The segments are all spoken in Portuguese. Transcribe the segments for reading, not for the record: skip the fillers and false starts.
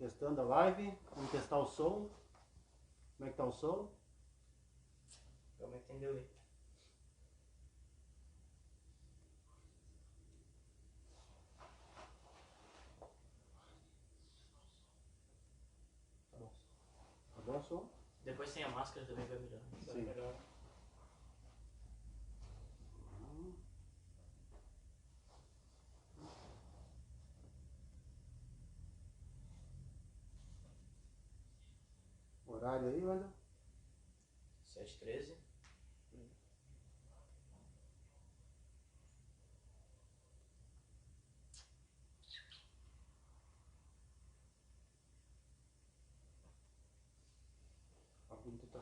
Testando a live. Vamos testar o som. Como é que tá o som? Como é que entendeu aí? Tá bom o som? Depois sem a máscara também vai melhorar. Sim. Melhor. Horário aí, Wanda? 7h13. A pergunta tá...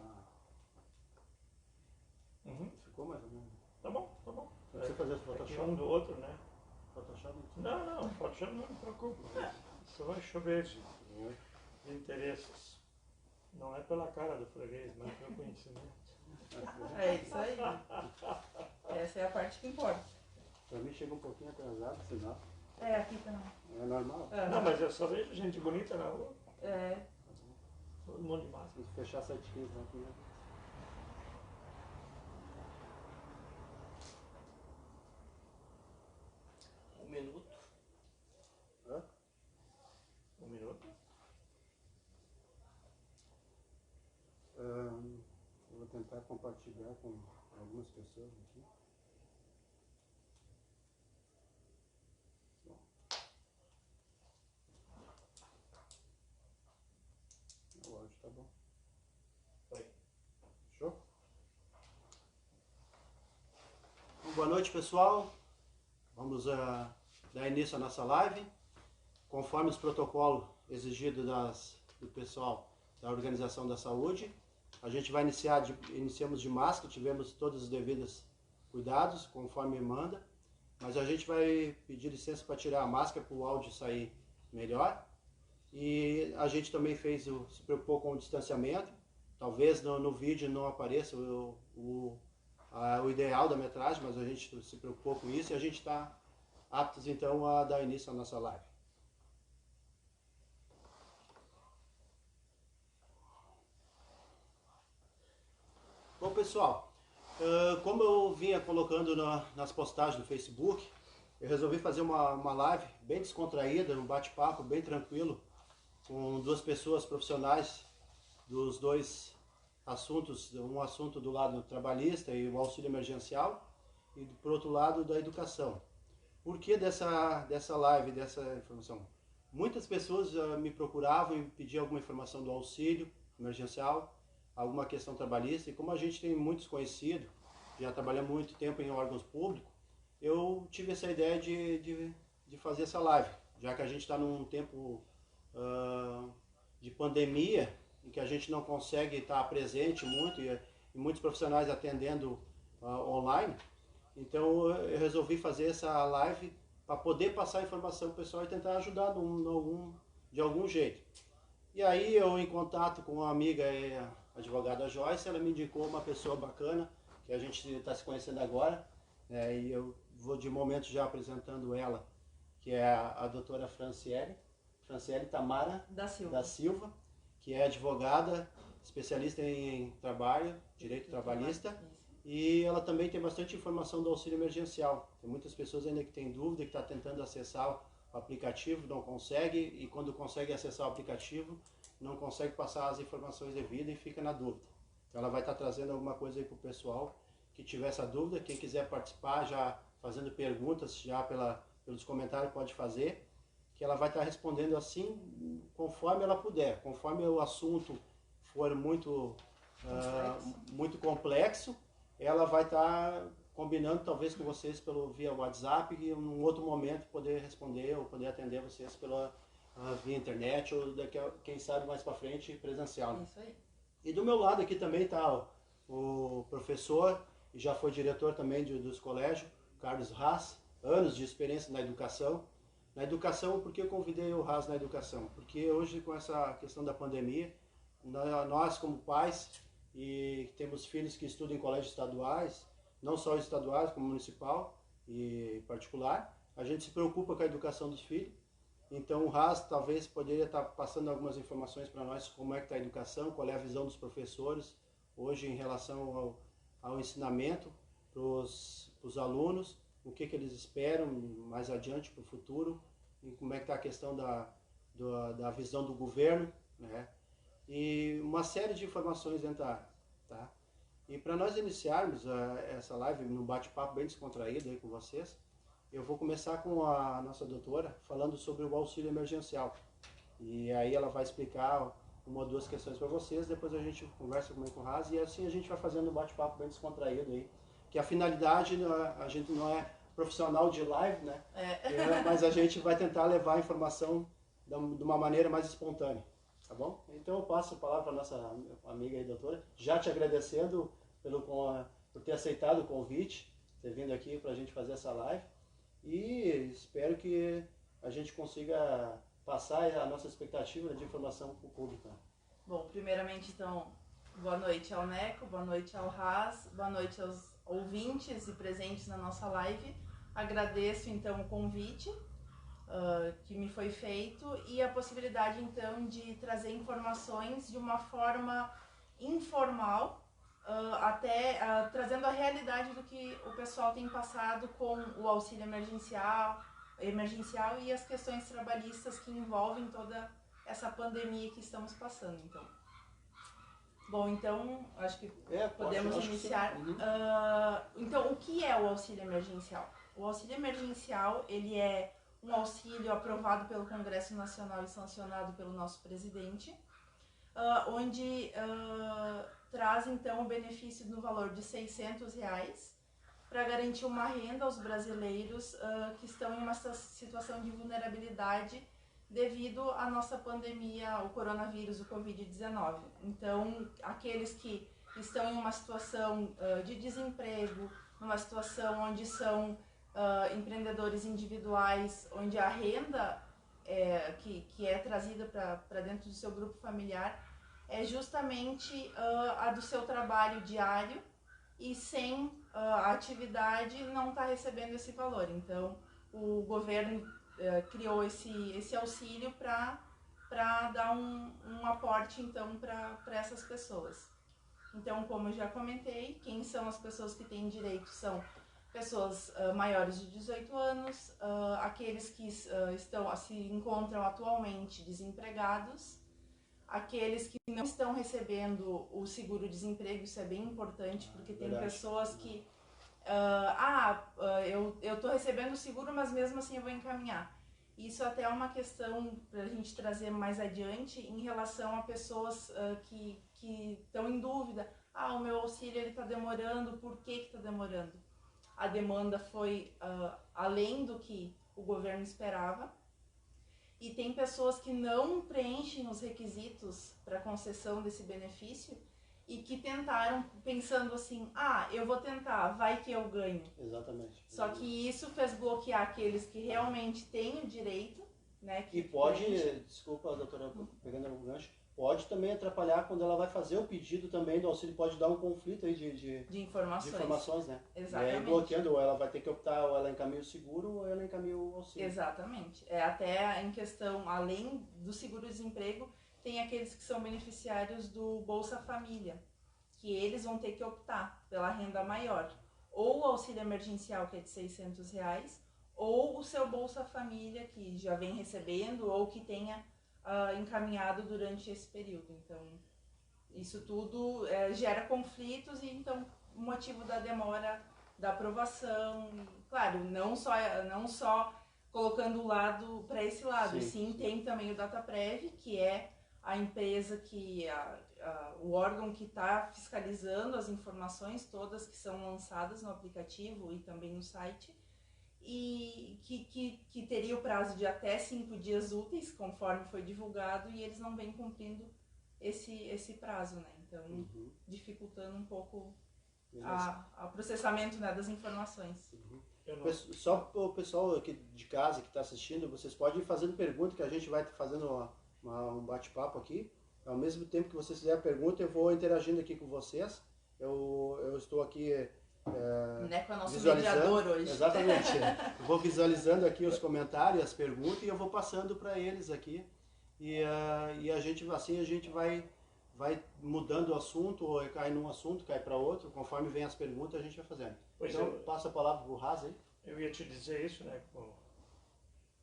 Uhum. Ficou mais ou menos? Tá bom, tá bom. Não precisa fazer esse É que Photoshop? um do outro, né? Photoshop? Não precisa. Não, Photoshop não me preocupa. Só vai chover de interesses. Não é pela cara do freguês, mas pelo conhecimento. É isso aí. Essa é a parte que importa. Pra mim chega um pouquinho atrasado, sinal. É, aqui também. É normal. Não, mas eu só vejo gente bonita na rua. É. Todo mundo de máscara. Se fechar 7h15 aqui, né? Um minuto. Hã? 1 minuto. Eu vou tentar compartilhar com algumas pessoas aqui. Bom. O áudio tá bom. Foi. Show? Boa noite, pessoal. Vamos dar início à nossa live. Conforme os protocolos exigidos do pessoal da Organização da Saúde, a gente vai iniciamos de máscara, tivemos todos os devidos cuidados, conforme manda, mas a gente vai pedir licença para tirar a máscara para o áudio sair melhor. E a gente também se preocupou com o distanciamento. Talvez no vídeo não apareça o ideal da metragem, mas a gente se preocupou com isso e a gente está aptos então a dar início à nossa live. Bom, pessoal, como eu vinha colocando nas postagens do Facebook, eu resolvi fazer uma live bem descontraída, um bate-papo bem tranquilo, com duas pessoas profissionais dos dois assuntos, um assunto do lado trabalhista e o auxílio emergencial, e por outro lado da educação. Por que dessa live, dessa informação? Muitas pessoas me procuravam e pediam alguma informação do auxílio emergencial, alguma questão trabalhista, e como a gente tem muitos conhecidos, já trabalha muito tempo em órgãos públicos, eu tive essa ideia de fazer essa live, já que a gente está num tempo de pandemia, em que a gente não consegue estar presente muito, e muitos profissionais atendendo online. Então eu resolvi fazer essa live para poder passar a informação para o pessoal e tentar ajudar de algum jeito. E aí eu, em contato com uma amiga, a advogada Joyce, ela me indicou uma pessoa bacana, que a gente está se conhecendo agora, e eu vou de momento já apresentando ela, que é a doutora Franciele Tamara da Silva, que é advogada, especialista em trabalho, direito trabalhista, e ela também tem bastante informação do auxílio emergencial. Tem muitas pessoas ainda que têm dúvida, que estão tentando acessar o aplicativo, não consegue, e quando consegue acessar o aplicativo, não consegue passar as informações devidas e fica na dúvida. Então ela vai estar trazendo alguma coisa aí para o pessoal que tiver essa dúvida. Quem quiser participar, já fazendo perguntas, já pelos comentários pode fazer, que ela vai estar respondendo assim, conforme ela puder. Conforme o assunto for muito complexo, ela vai estar combinando talvez com vocês via WhatsApp e em um outro momento poder responder ou poder atender vocês via internet ou quem sabe mais para frente presencial. Isso aí. E do meu lado aqui também está o professor e já foi diretor também dos colégios, Carlos Haas, anos de experiência na educação. Na educação, por que eu convidei o Haas na educação? Porque hoje, com essa questão da pandemia, nós como pais e temos filhos que estudam em colégios estaduais, não só estaduais, como municipal e particular, a gente se preocupa com a educação dos filhos Então o Ras talvez poderia estar passando algumas informações para nós como é que está a educação, qual é a visão dos professores hoje em relação ao ensinamento para os alunos, o que eles esperam mais adiante para o futuro, e como é que está a questão da visão do governo, né? E uma série de informações dentro da área, tá? E para nós iniciarmos essa live num bate-papo bem descontraído aí com vocês, eu vou começar com a nossa doutora falando sobre o auxílio emergencial. E aí ela vai explicar uma ou duas questões para vocês, depois a gente conversa com o Ras e assim a gente vai fazendo um bate-papo bem descontraído aí. Que a finalidade, a gente não é profissional de live, né? Mas a gente vai tentar levar a informação de uma maneira mais espontânea, tá bom? Então eu passo a palavra para a nossa amiga e doutora, já te agradecendo por ter aceitado o convite, ter vindo aqui para a gente fazer essa live, e espero que a gente consiga passar a nossa expectativa de informação para o público. Bom, primeiramente então, boa noite ao Neco, boa noite ao Ras, boa noite aos ouvintes e presentes na nossa live. Agradeço então o convite que me foi feito e a possibilidade então de trazer informações de uma forma informal, trazendo a realidade do que o pessoal tem passado com o auxílio emergencial e as questões trabalhistas que envolvem toda essa pandemia que estamos passando. Então, bom, então acho que podemos iniciar. Então, o que é o auxílio emergencial? O auxílio emergencial, ele é um auxílio aprovado pelo Congresso Nacional e sancionado pelo nosso presidente, onde traz então o benefício no valor de R$600 para garantir uma renda aos brasileiros que estão em uma situação de vulnerabilidade devido à nossa pandemia, o coronavírus, o Covid-19. Então, aqueles que estão em uma situação de desemprego, numa situação onde são empreendedores individuais, onde a renda que é trazida para dentro do seu grupo familiar é justamente a do seu trabalho diário, e sem a atividade não está recebendo esse valor. Então, o governo criou esse auxílio para dar um aporte então para essas pessoas. Então, como eu já comentei, quem são as pessoas que têm direito são pessoas maiores de 18 anos, aqueles que se encontram atualmente desempregados, aqueles que não estão recebendo o seguro-desemprego. Isso é bem importante, porque tem pessoas que eu estou recebendo o seguro, mas mesmo assim eu vou encaminhar. Isso até é uma questão para a gente trazer mais adiante em relação a pessoas que estão em dúvida. O meu auxílio está demorando, por que está demorando? A demanda foi além do que o governo esperava, e tem pessoas que não preenchem os requisitos para concessão desse benefício e que tentaram pensando assim, eu vou tentar, vai que eu ganho. Exatamente. Só que isso fez bloquear aqueles que realmente têm o direito, né? E pode, desculpa, doutora, pegando o gancho, pode também atrapalhar quando ela vai fazer o pedido também do auxílio, pode dar um conflito aí de informações, né? Exatamente. E aí bloqueando, ou ela vai ter que optar, ou ela encaminha o seguro, ou ela encaminha o auxílio. Exatamente. Até em questão, além do seguro-desemprego, tem aqueles que são beneficiários do Bolsa Família, que eles vão ter que optar pela renda maior. Ou o auxílio emergencial, que é de R$600, ou o seu Bolsa Família, que já vem recebendo, ou que tenha encaminhado durante esse período. Então, isso tudo gera conflitos e então o motivo da demora da aprovação. Claro, não só colocando o lado para esse lado, sim, tem também o Dataprev, que é a empresa o órgão que está fiscalizando as informações todas que são lançadas no aplicativo e também no site, e que teria o prazo de até 5 dias úteis, conforme foi divulgado, e eles não vêm cumprindo esse prazo, né? Então, dificultando um pouco o processamento, né, das informações. Só para o pessoal aqui de casa que está assistindo, vocês podem ir fazendo pergunta, que a gente vai fazendo um bate-papo aqui. Ao mesmo tempo que vocês fizerem a pergunta, eu vou interagindo aqui com vocês. Eu estou aqui Né, com o nosso visualizando, mediador hoje. exatamente, eu vou visualizando aqui os comentários, as perguntas e eu vou passando para eles aqui e a gente vai mudando o assunto, ou cai num assunto, cai para outro, conforme vem as perguntas a gente vai fazendo. Pois então passa a palavra para o Raz aí. Eu ia te dizer isso, né?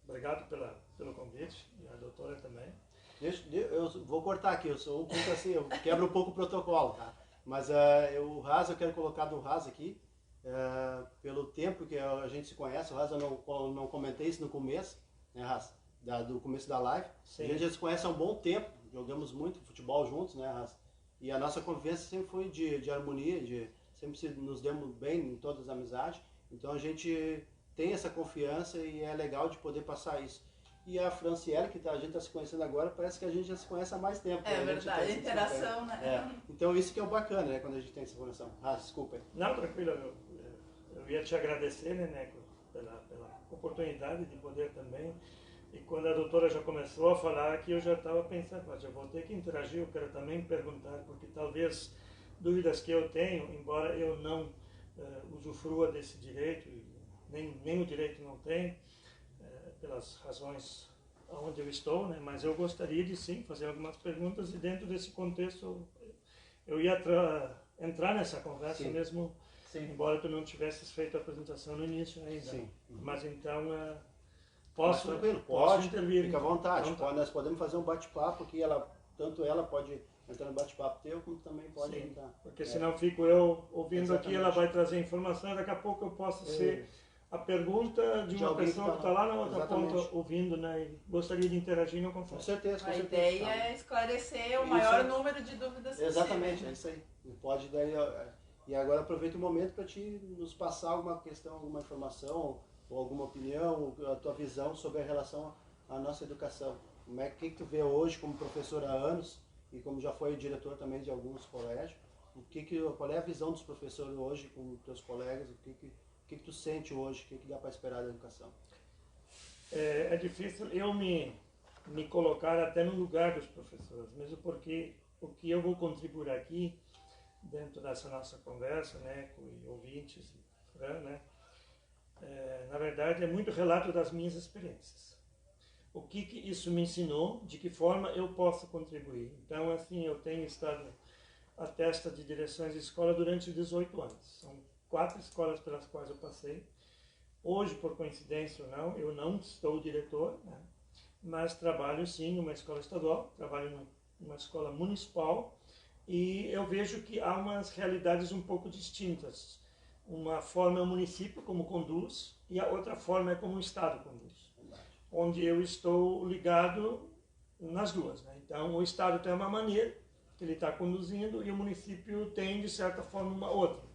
Obrigado pelo convite e a doutora também. Eu vou cortar aqui, eu sou um pouco assim, eu quebro um pouco o protocolo, tá? Mas o Raz, eu quero colocar do Raz aqui, pelo tempo que a gente se conhece. O Raz, eu não comentei isso no começo, né, Raz? Do começo da live. Sim. A gente já se conhece há um bom tempo, jogamos muito futebol juntos, né, Raz? E a nossa convivência sempre foi de harmonia, sempre nos demos bem em todas as amizades. Então a gente tem essa confiança e é legal de poder passar isso. E a Franciele, que a gente está se conhecendo agora, parece que a gente já se conhece há mais tempo. É verdade, a interação, né? Então isso que é o bacana, né, quando a gente tem essa conexão. Desculpa aí. Não, tranquilo, eu ia te agradecer, né, Neco, pela oportunidade de poder também. E quando a doutora já começou a falar aqui, eu já estava pensando, mas eu vou ter que interagir, eu quero também perguntar, porque talvez dúvidas que eu tenho, embora eu não usufrua desse direito, nem o direito não tem, pelas razões onde eu estou, né? Mas eu gostaria de sim fazer algumas perguntas e dentro desse contexto eu ia entrar nessa conversa sim. Mesmo, sim. Embora tu não tivesses feito a apresentação no início ainda. Sim. Mas então posso intervir. Fica à vontade. Nós podemos fazer um bate-papo que tanto ela pode entrar no bate-papo teu, como também pode sim, entrar. Porque senão fico eu ouvindo aqui, ela vai trazer informação, daqui a pouco eu posso ser a pergunta de uma pessoa que está lá na outra ponta ouvindo, né? E gostaria de interagir, não confesso. Com certeza, com certeza. A ideia é esclarecer o maior número de dúvidas possível. Exatamente, é isso aí. Pode daí, e agora aproveita o momento para nos passar alguma questão, alguma informação, ou alguma opinião, ou a tua visão sobre a relação à nossa educação. O que tu vê hoje como professor há anos, e como já foi diretor também de alguns colégios, qual é a visão dos professores hoje com os teus colegas, o que tu sente hoje, o que dá para esperar da educação? É difícil eu me colocar até no lugar dos professores, mesmo porque o que eu vou contribuir aqui, dentro dessa nossa conversa, né, com ouvintes, né, na verdade é muito relato das minhas experiências. O que isso me ensinou, de que forma eu posso contribuir. Então, assim, eu tenho estado à testa de direções de escola durante 18 anos. São 4 escolas pelas quais eu passei. Hoje, por coincidência ou não, eu não estou diretor, né? Mas trabalho sim numa escola estadual, trabalho numa escola municipal e eu vejo que há umas realidades um pouco distintas. Uma forma é o município como conduz e a outra forma é como o Estado conduz, onde eu estou ligado nas duas, né? Então, o Estado tem uma maneira que ele está conduzindo e o município tem, de certa forma, uma outra.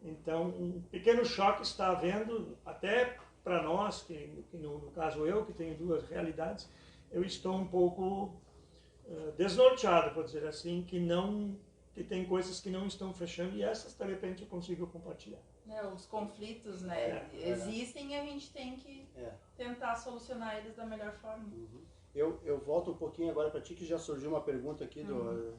Então, um pequeno choque está havendo, até para nós, que no caso eu, que tenho duas realidades, eu estou um pouco desnorteado, por dizer assim, que tem coisas que não estão fechando e essas, de repente, eu consigo compartilhar. Os conflitos, né, existem e a gente tem que tentar solucionar eles da melhor forma. Uhum. Eu volto um pouquinho agora para ti, que já surgiu uma pergunta aqui do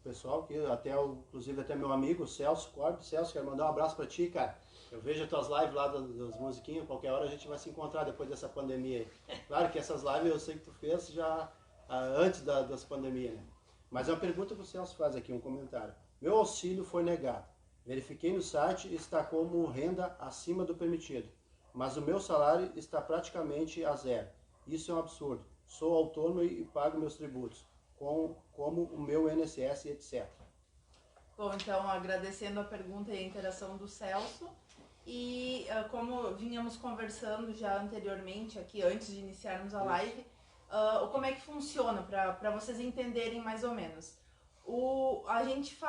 pessoal, que inclusive até meu amigo Celso Corb. Celso, quero mandar um abraço para ti, cara. Eu vejo as tuas lives lá das musiquinhas, qualquer hora a gente vai se encontrar depois dessa pandemia aí. Claro que essas lives eu sei que tu fez já antes das pandemias, né? Mas é uma pergunta que o Celso faz aqui, um comentário. Meu auxílio foi negado. Verifiquei no site e está como renda acima do permitido. Mas o meu salário está praticamente a zero. Isso é um absurdo. Sou autônomo e pago meus tributos, como o meu INSS, etc. Bom, então, agradecendo a pergunta e a interação do Celso. E como vínhamos conversando já anteriormente, aqui antes de iniciarmos a live, como é que funciona, para vocês entenderem mais ou menos. A gente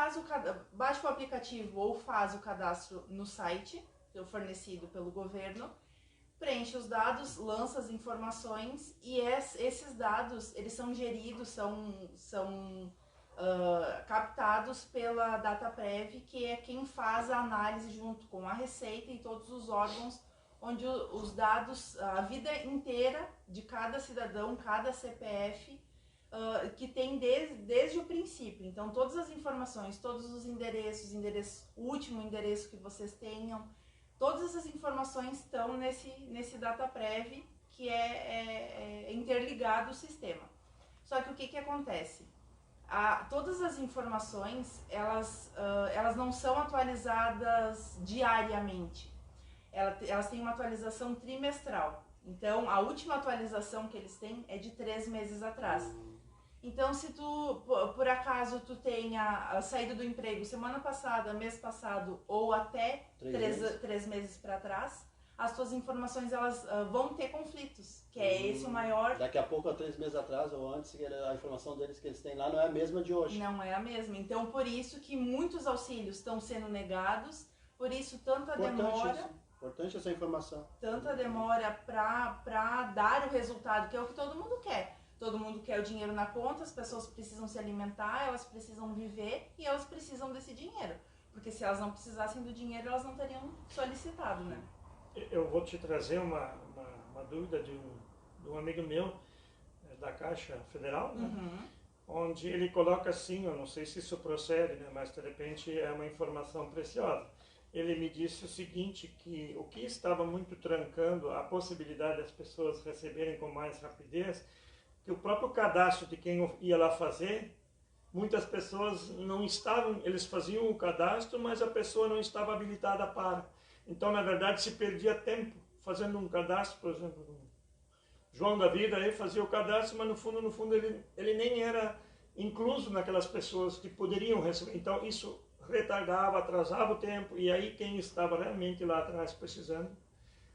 baixa o aplicativo ou faz o cadastro no site, fornecido pelo governo, preenche os dados, lança as informações e esses dados, eles são geridos, são captados pela DataPrev, que é quem faz a análise junto com a Receita e todos os órgãos, onde os dados, a vida inteira de cada cidadão, cada CPF, que tem desde o princípio. Então, todas as informações, todos os endereços, o último endereço que vocês tenham, todas essas informações estão nesse DataPrev, que é interligado ao sistema. Só que o que acontece? Todas as informações, elas não são atualizadas diariamente. Elas têm uma atualização trimestral. Então, a última atualização que eles têm é de 3 meses atrás. Então, se tu, por acaso, tu tenha saído do emprego semana passada, mês passado, ou até 3 meses para trás, as tuas informações elas vão ter conflitos, que é esse o maior... Daqui a pouco, há 3 meses atrás ou antes, a informação deles que eles têm lá não é a mesma de hoje. Não é a mesma. Então, por isso que muitos auxílios estão sendo negados, por isso tanta demora... Importante essa informação. Tanta demora para dar o resultado, que é o que todo mundo quer. Todo mundo quer o dinheiro na conta, as pessoas precisam se alimentar, elas precisam viver e elas precisam desse dinheiro. Porque se elas não precisassem do dinheiro, elas não teriam solicitado, né? Eu vou te trazer uma dúvida de um amigo meu, da Caixa Federal, né? Onde ele coloca assim, eu não sei se isso procede, né? Mas de repente é uma informação preciosa. Ele me disse o seguinte, que o que estava muito trancando a possibilidade das pessoas receberem com mais rapidez, que o próprio cadastro de quem ia lá fazer, muitas pessoas não estavam, eles faziam o cadastro, mas a pessoa não estava habilitada para. Então, na verdade, se perdia tempo fazendo um cadastro, por exemplo, João da Vida aí fazia o cadastro, mas no fundo ele nem era incluso naquelas pessoas que poderiam receber. Então, isso retardava, atrasava o tempo, e aí quem estava realmente lá atrás precisando,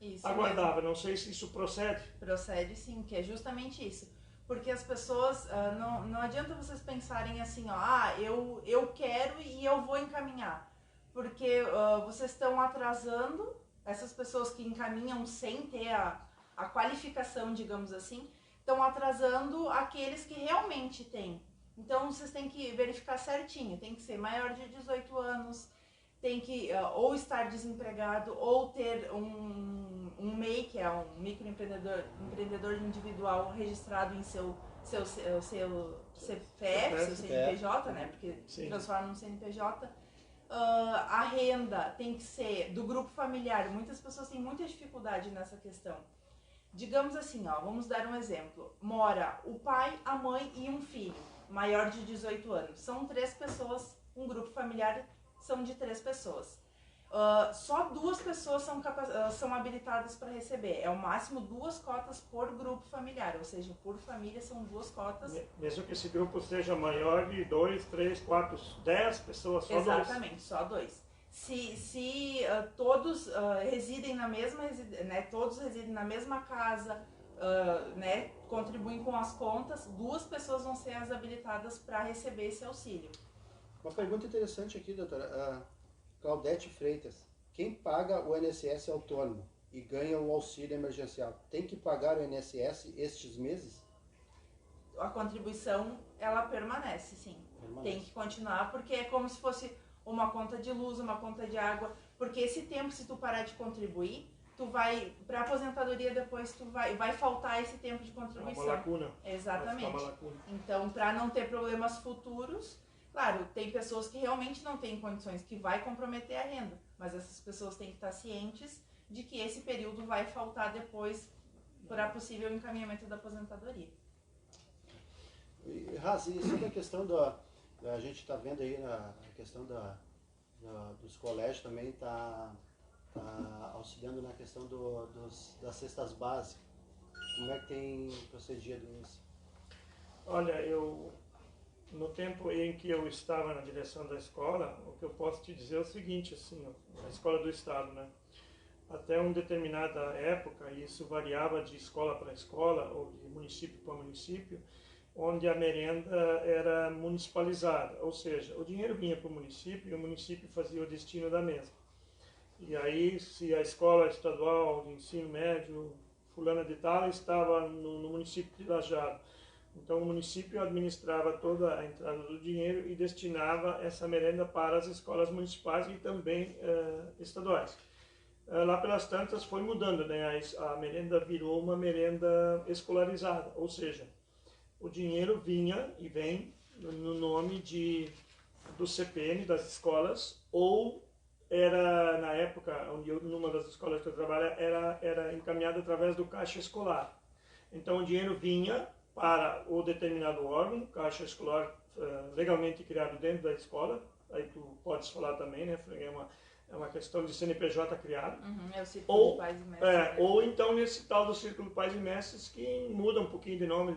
isso aguardava. Mesmo. Não sei se isso procede. Procede sim, que é justamente isso. Porque as pessoas, não adianta vocês pensarem assim, ó, eu quero e eu vou encaminhar. Porque vocês estão atrasando essas pessoas que encaminham sem ter a qualificação, digamos assim, estão atrasando aqueles que realmente têm. Então, vocês têm que verificar certinho, tem que ser maior de 18 anos, tem que ou estar desempregado, ou ter um MEI, que é um empreendedor individual registrado em seu CPF, seu CNPJ, né? Porque transforma no CNPJ. A renda tem que ser do grupo familiar. Muitas pessoas têm muita dificuldade nessa questão. Digamos assim, ó, vamos dar um exemplo. Mora o pai, a mãe e um filho, maior de 18 anos. São 3 pessoas, um grupo familiar são de 3 pessoas. Só 2 pessoas são habilitadas para receber. É o máximo 2 cotas por grupo familiar, ou seja, por família são 2 cotas. Mesmo que esse grupo seja maior de 2, 3, 4, 10 pessoas, só 2. Exatamente, só 2. Se todos residem na mesma, né, todos residem na mesma casa, né, contribuem com as contas, 2 pessoas vão ser as habilitadas para receber esse auxílio. Uma pergunta interessante aqui, doutora. Claudete Freitas. Quem paga o INSS autônomo e ganha o auxílio emergencial, tem que pagar o INSS estes meses? A contribuição, ela permanece, sim. Tem que continuar, porque é como se fosse uma conta de luz, uma conta de água, porque esse tempo, se tu parar de contribuir, tu vai, para aposentadoria depois, vai faltar esse tempo de contribuição. É uma lacuna. Exatamente. Uma lacuna. Então, para não ter problemas futuros, claro, tem pessoas que realmente não têm condições, que vai comprometer a renda, mas essas pessoas têm que estar cientes de que esse período vai faltar depois para possível encaminhamento da aposentadoria. E, Razi, sobre a questão a gente está vendo aí a questão dos colégios também está auxiliando na questão das cestas básicas. Como é que tem procedido isso? Olha, no tempo em que eu estava na direção da escola, o que eu posso te dizer é o seguinte, assim, a escola do estado, né? Até uma determinada época, e isso variava de escola para escola, ou de município para município, onde a merenda era municipalizada, ou seja, o dinheiro vinha para o município e o município fazia o destino da mesma. E aí, se a escola estadual de ensino médio, fulana de tal, estava no município de Lajeado, então o município administrava toda a entrada do dinheiro e destinava essa merenda para as escolas municipais e também estaduais. Lá pelas tantas foi mudando, né? A merenda virou uma merenda escolarizada, ou seja, o dinheiro vinha e vem no nome do CPN, das escolas, ou era, na época, numa das escolas que eu trabalho, era encaminhado através do caixa escolar. Então o dinheiro vinha para o determinado órgão, caixa escolar legalmente criado dentro da escola, aí tu podes falar também, né, é uma questão de CNPJ criado. É o Círculo de Pais e Mestres. Ou então nesse tal do Círculo de Pais e Mestres, que muda um pouquinho de nome,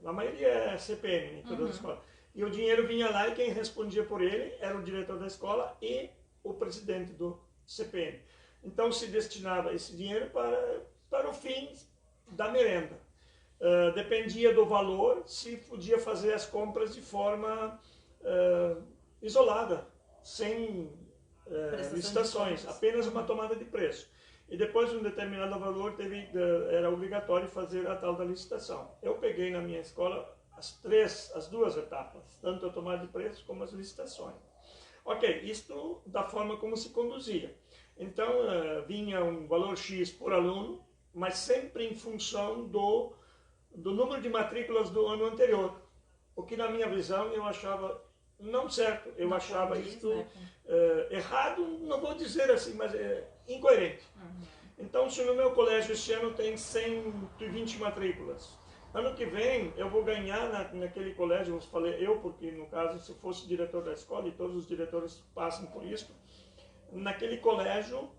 a maioria é CPN em todas as escolas. E o dinheiro vinha lá e quem respondia por ele era o diretor da escola e o presidente do CPN. Então se destinava esse dinheiro para o fim da merenda. Dependia do valor, se podia fazer as compras de forma isolada, sem licitações, apenas uma tomada de preço. E depois de um determinado valor era obrigatório fazer a tal da licitação. Eu peguei na minha escola as duas etapas, tanto a tomada de preço como as licitações. Ok, isto da forma como se conduzia. Então vinha um valor X por aluno, mas sempre em função do número de matrículas do ano anterior. O que na minha visão eu achava não certo, eu achava isso errado, não vou dizer assim, mas incoerente. Então se no meu colégio esse ano tem 120 matrículas, ano que vem eu vou ganhar naquele colégio, eu falei porque no caso se eu fosse diretor da escola, e todos os diretores passam por isso, naquele colégio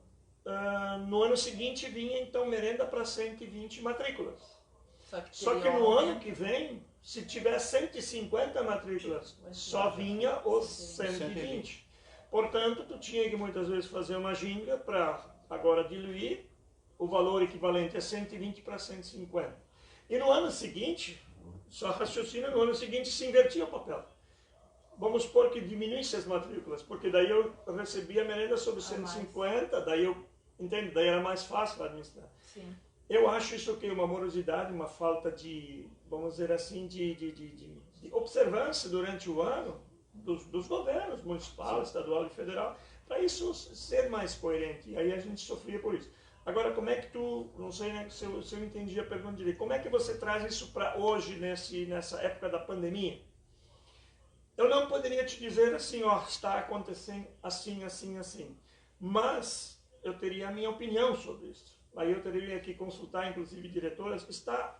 no ano seguinte vinha então merenda para 120 matrículas. Só que no ano que vem, se tiver 150 matrículas, só vinha os 120. Portanto, tu tinha que muitas vezes fazer uma ginga para agora diluir o valor equivalente a 120 para 150. E no ano seguinte, só raciocina, no ano seguinte se invertia o papel. Vamos supor que diminuísse as matrículas, porque daí eu recebia a merenda sobre 150, daí era mais fácil para administrar. Sim. Eu acho isso aqui uma morosidade, uma falta de, vamos dizer assim, de observância durante o ano dos governos municipal, estadual e federal, para isso ser mais coerente. E aí a gente sofria por isso. Agora, como é que tu, não sei, né, se eu entendi a pergunta direito, como é que você traz isso para hoje, nessa época da pandemia? Eu não poderia te dizer assim, está acontecendo assim, assim, assim. Mas eu teria a minha opinião sobre isso. Aí eu teria que consultar, inclusive, diretoras.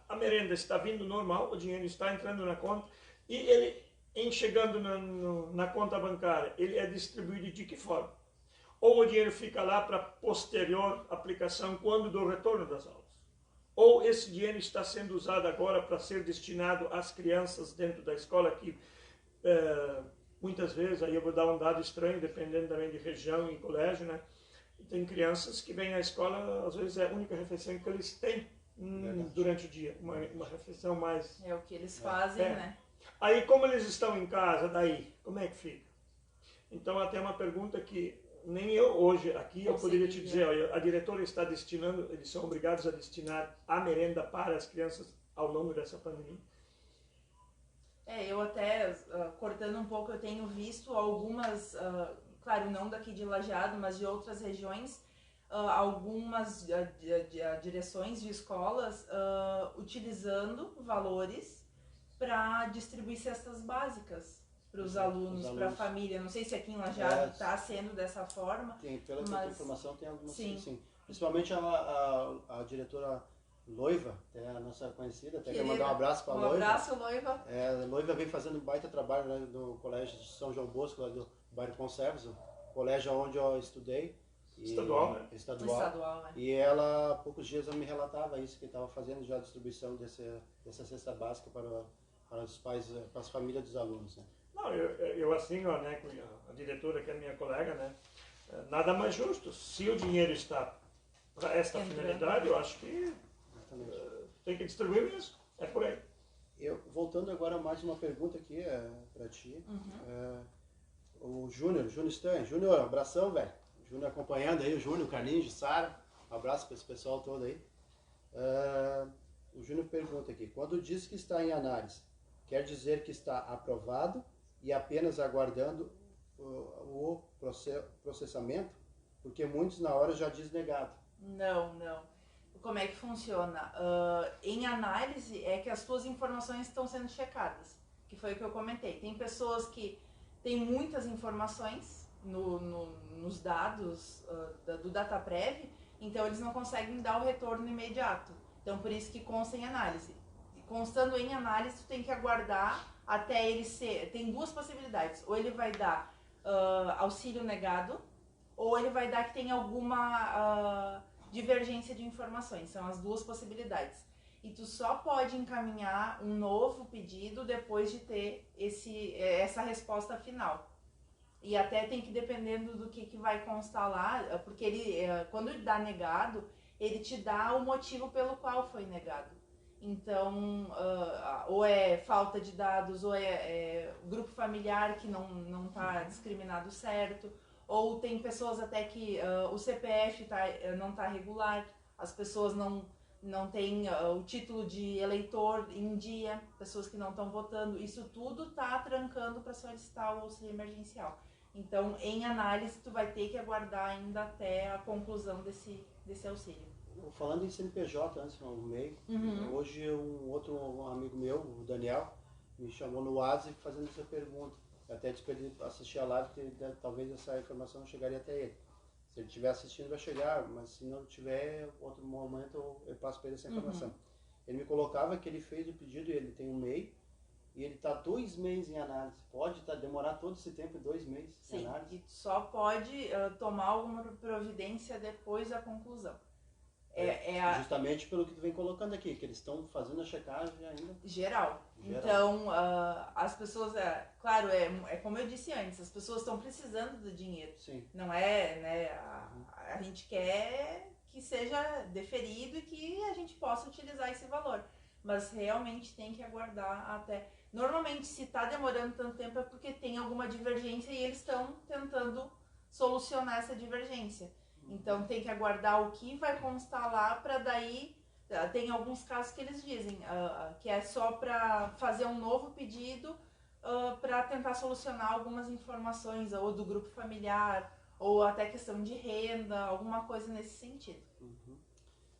A merenda está vindo normal, o dinheiro está entrando na conta, e ele, chegando na conta bancária, ele é distribuído de que forma? Ou o dinheiro fica lá para posterior aplicação quando do retorno das aulas? Ou esse dinheiro está sendo usado agora para ser destinado às crianças dentro da escola, que muitas vezes, aí eu vou dar um dado estranho, dependendo também de região e colégio, né? Tem crianças que vêm à escola, às vezes é a única refeição que eles têm durante o dia, uma refeição mais... É o que eles fazem, né? Aí, como eles estão em casa, daí, como é que fica? Então, até uma pergunta que nem eu hoje aqui, eu poderia te dizer, olha, a diretora está destinando, eles são obrigados a destinar a merenda para as crianças ao longo dessa pandemia. Eu até, cortando um pouco, eu tenho visto algumas... claro, não daqui de Lajeado, mas de outras regiões, algumas direções de escolas utilizando valores para distribuir cestas básicas para os alunos, para a família. Não sei se aqui em Lajeado está sendo dessa forma. Pela informação tem algumas sim. Principalmente a diretora Loiva, a nossa conhecida, até quero mandar um abraço para a Loiva. Um abraço, Loiva. A Loiva vem fazendo um baita trabalho, né, no Colégio de São João Bosco, lá do bairro Conservas, o colégio onde eu estudei. Estadual, né? Estadual, né? E ela, há poucos dias, me relatava isso, que estava fazendo já a distribuição dessa cesta básica para os pais, para as famílias dos alunos, né? Não, eu assim, né, com a diretora, que é minha colega, né, nada mais justo. Se o dinheiro está para esta finalidade, eu acho que tem que distribuir mesmo. É por aí. Voltando agora a mais uma pergunta aqui para ti. O Júnior Stan. Júnior, abração, velho. Júnior acompanhando aí, o Júnior, o Carlinhos, o Sara. Um abraço para esse pessoal todo aí. O Júnior pergunta aqui: quando diz que está em análise, quer dizer que está aprovado e apenas aguardando o processamento? Porque muitos na hora já diz negado. Não. como é que funciona? Em análise é que as tuas informações estão sendo checadas, que foi o que eu comentei. Tem pessoas que têm muitas informações nos dados do DataPrev, então eles não conseguem dar o retorno imediato. Então por isso que consta em análise. Constando em análise, tu tem que aguardar até ele ser... Tem duas possibilidades. Ou ele vai dar auxílio negado, ou ele vai dar que tem alguma divergência de informações. São as duas possibilidades. E tu só pode encaminhar um novo pedido depois de ter essa resposta final. E até tem que, dependendo do que vai constar lá, porque ele, quando ele dá negado, ele te dá o motivo pelo qual foi negado. Então, ou é falta de dados, ou é grupo familiar que não está discriminado certo, ou tem pessoas até que o CPF não está regular, as pessoas não têm o título de eleitor em dia, pessoas que não estão votando, isso tudo está trancando para solicitar o auxílio emergencial. Então, em análise, tu vai ter que aguardar ainda até a conclusão desse auxílio. Falando em CNPJ, antes no MEI, hoje um outro amigo meu, o Daniel, me chamou no WhatsApp fazendo essa pergunta. Eu até disse para ele assistir a live, que talvez essa informação não chegaria até ele. Se ele estiver assistindo, vai chegar, mas se não tiver, outro momento eu passo para ele essa informação. Ele me colocava que ele fez o pedido, ele tem um MEI, e ele está 2 meses em análise. Pode demorar todo esse tempo, 2 meses em análise? Sim, e só pode tomar alguma providência depois da conclusão. Justamente pelo que tu vem colocando aqui, que eles estão fazendo a checagem ainda. Geral. Então, as pessoas, claro, é como eu disse antes, as pessoas estão precisando do dinheiro. Sim. Não é, né, a gente quer que seja deferido e que a gente possa utilizar esse valor. Mas realmente tem que aguardar até... Normalmente, se está demorando tanto tempo é porque tem alguma divergência e eles estão tentando solucionar essa divergência. Então tem que aguardar o que vai constar lá para daí... Tem alguns casos que eles dizem que é só para fazer um novo pedido para tentar solucionar algumas informações ou do grupo familiar ou até questão de renda, alguma coisa nesse sentido.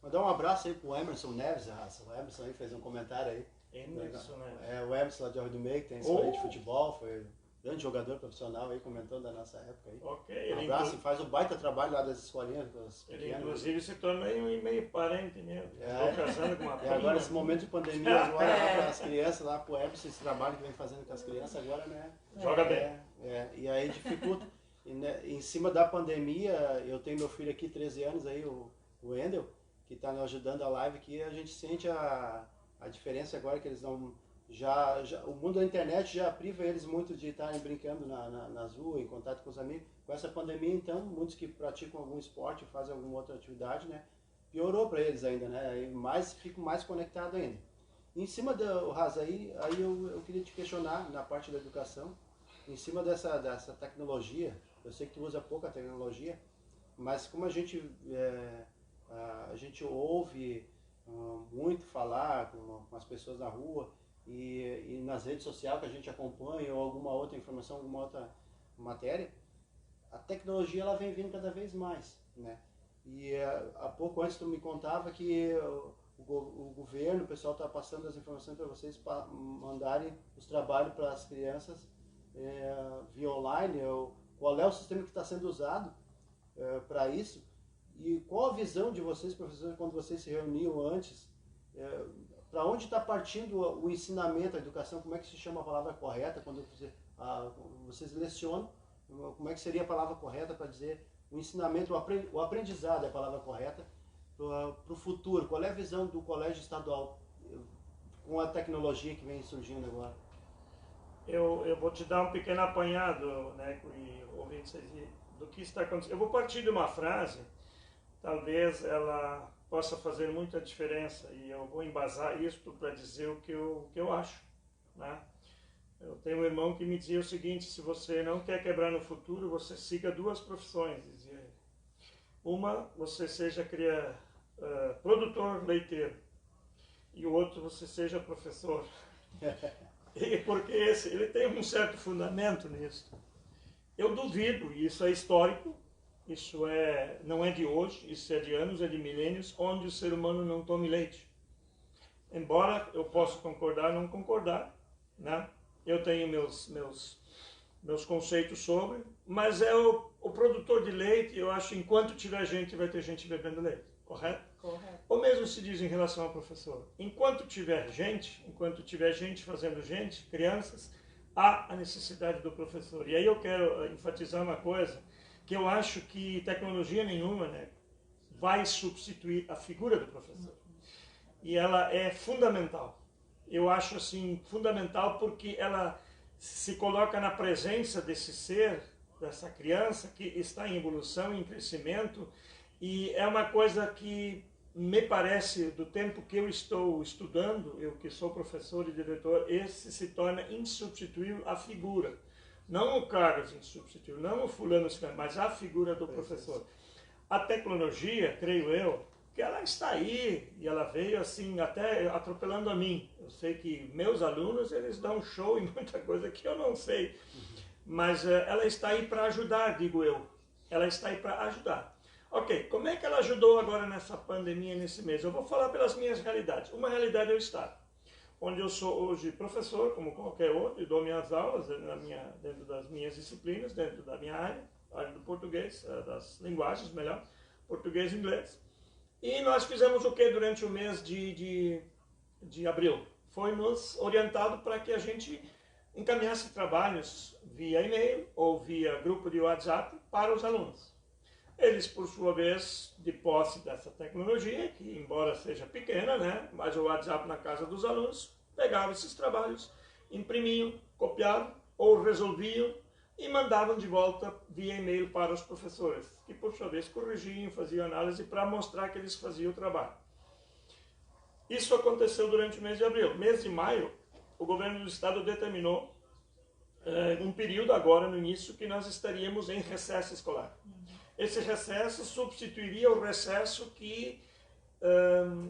Mandar um abraço aí pro Emerson Neves, o Emerson aí fez um comentário aí. Emerson, né? O Emerson lá de Arroio do Meio, que tem escolinha de futebol, foi grande jogador profissional aí, comentando da nossa época aí. Ok. Um abraço, e faz um baita trabalho lá das escolinhas pequenas. Ele inclusive se tornou meio parente meu. Estou casando com uma prima. Agora esse momento de pandemia, agora para as crianças lá, pro Emerson, esse trabalho que vem fazendo com as crianças agora, né? Joga bem. E aí dificulta. E, né, em cima da pandemia, eu tenho meu filho aqui, 13 anos aí, o Wendel, que está nos ajudando a live aqui, a gente sente a diferença agora que eles não... o mundo da internet já priva eles muito de estarem brincando nas ruas, em contato com os amigos. Com essa pandemia, então, muitos que praticam algum esporte, fazem alguma outra atividade, né? Piorou para eles ainda, né? Ficam mais conectados ainda. Em cima do Raza, aí eu queria te questionar, na parte da educação, em cima dessa tecnologia, eu sei que tu usa pouca tecnologia, mas como a gente ouve muito falar com as pessoas na rua e nas redes sociais que a gente acompanha ou alguma outra informação, alguma outra matéria, a tecnologia ela vem vindo cada vez mais, né? E há pouco antes tu me contava que o governo, o pessoal está passando as informações para vocês para mandarem os trabalhos para as crianças via online. Qual é o sistema que está sendo usado para isso? E qual a visão de vocês, professores, quando vocês se reuniam antes? Para onde está partindo o ensinamento, a educação? Como é que se chama a palavra correta? Quando vocês lecionam, como é que seria a palavra correta para dizer o ensinamento, o aprendizado é a palavra correta para o futuro? Qual é a visão do colégio estadual com a tecnologia que vem surgindo agora? Eu vou te dar um pequeno apanhado, né, do que está acontecendo. Eu vou partir de uma frase, talvez ela possa fazer muita diferença, e eu vou embasar isto para dizer o que eu acho, né? Eu tenho um irmão que me dizia o seguinte: se você não quer quebrar no futuro, você siga 2 profissões, dizia ele. Uma, você seja produtor leiteiro, e o outro, você seja professor. E porque ele tem um certo fundamento nisso. Eu duvido, e isso é histórico, isso não é de hoje, isso é de anos, é de milênios, onde o ser humano não tome leite. Embora eu possa concordar ou não concordar, né? Eu tenho meus conceitos sobre, mas o produtor de leite, eu acho, enquanto tiver gente, vai ter gente bebendo leite, correto? Correto. O mesmo se diz em relação ao professor. Enquanto tiver gente fazendo gente, crianças, há a necessidade do professor. E aí eu quero enfatizar uma coisa, que eu acho que tecnologia nenhuma, né, vai substituir a figura do professor. E ela é fundamental. Eu acho assim, fundamental porque ela se coloca na presença desse ser, dessa criança que está em evolução, em crescimento, e é uma coisa que me parece, do tempo que eu estou estudando, eu que sou professor e diretor, esse se torna insubstituível a figura. Não o Carlos insubstituível, não o fulano, mas a figura do professor. A tecnologia, creio eu, que ela está aí e ela veio assim, até atropelando a mim. Eu sei que meus alunos, eles dão show em muita coisa que eu não sei, mas ela está aí para ajudar, digo eu. Ela está aí para ajudar. Ok, como é que ela ajudou agora nessa pandemia, nesse mês? Eu vou falar pelas minhas realidades. Uma realidade é o Estado, onde eu sou hoje professor, como qualquer outro, e dou minhas aulas dentro das minhas disciplinas, dentro da minha área do português, das linguagens, melhor, português e inglês. E nós fizemos o que durante o mês de abril? Foi nos orientado para que a gente encaminhasse trabalhos via e-mail ou via grupo de WhatsApp para os alunos. Eles, por sua vez, de posse dessa tecnologia, que embora seja pequena, né, mas o WhatsApp na casa dos alunos, pegavam esses trabalhos, imprimiam, copiavam ou resolviam e mandavam de volta via e-mail para os professores, que por sua vez corrigiam, faziam análise para mostrar que eles faziam o trabalho. Isso aconteceu durante o mês de abril. Mês de maio, o governo do estado determinou um período agora no início que nós estaríamos em recesso escolar. Esse recesso substituiria o recesso que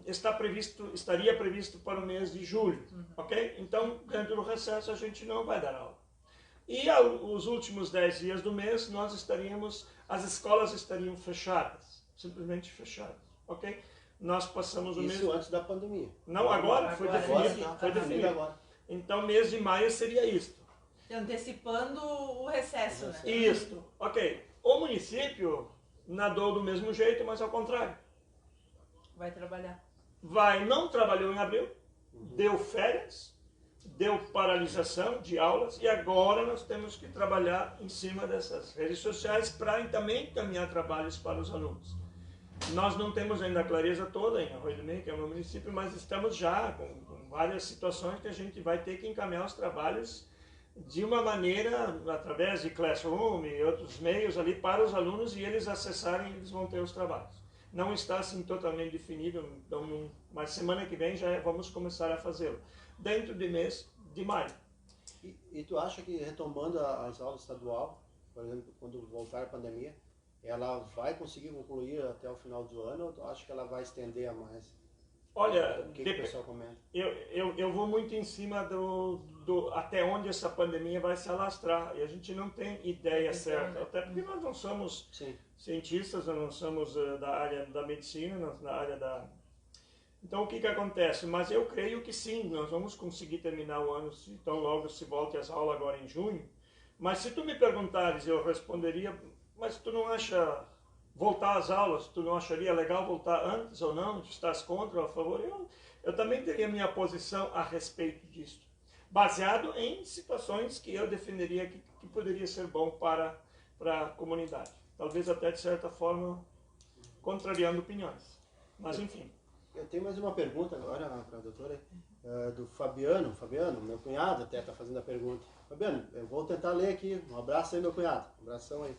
estaria previsto para o mês de julho, ok? Então, dentro do recesso, a gente não vai dar aula. E os últimos 10 dias do mês, as escolas estariam fechadas, simplesmente fechadas, ok? Nós passamos o mês... Isso antes da pandemia. Não, agora foi definido. Foi definido. Agora. Então, mês de maio seria isto. Antecipando o recesso, né? Isto, ok. O município nadou do mesmo jeito, mas ao contrário. Vai trabalhar. Não trabalhou em abril, deu férias, deu paralisação de aulas e agora nós temos que trabalhar em cima dessas redes sociais para também encaminhar trabalhos para os alunos. Nós não temos ainda a clareza toda em Arroio do Meio, que é o meu município, mas estamos já com várias situações que a gente vai ter que encaminhar os trabalhos de uma maneira, através de Classroom e outros meios ali para os alunos e eles acessarem, eles vão ter os trabalhos. Não está assim totalmente definido, então, mas semana que vem já vamos começar a fazê-lo, dentro do mês de maio. E tu acha que retomando as aulas estadual, por exemplo, quando voltar a pandemia, ela vai conseguir concluir até o final do ano ou tu acha que ela vai estender a mais? Olha, o que o pessoal comenta? Eu vou muito em cima até onde essa pandemia vai se alastrar e a gente não tem ideia certa, até porque nós não somos cientistas, nós não somos da área da medicina, da área da... Então o que acontece? Mas eu creio que sim, nós vamos conseguir terminar o ano, então logo se volte às aulas agora em junho, mas se tu me perguntares, eu responderia, mas tu não acha... voltar às aulas, tu não acharia legal voltar antes ou não? Estás contra ou a favor? Eu também teria minha posição a respeito disso, baseado em situações que eu defenderia que poderia ser bom para a comunidade. Talvez até de certa forma contrariando opiniões, mas enfim. Eu tenho mais uma pergunta agora para a doutora, do Fabiano, meu cunhado até está fazendo a pergunta. Fabiano, eu vou tentar ler aqui, um abraço aí meu cunhado, um abração aí.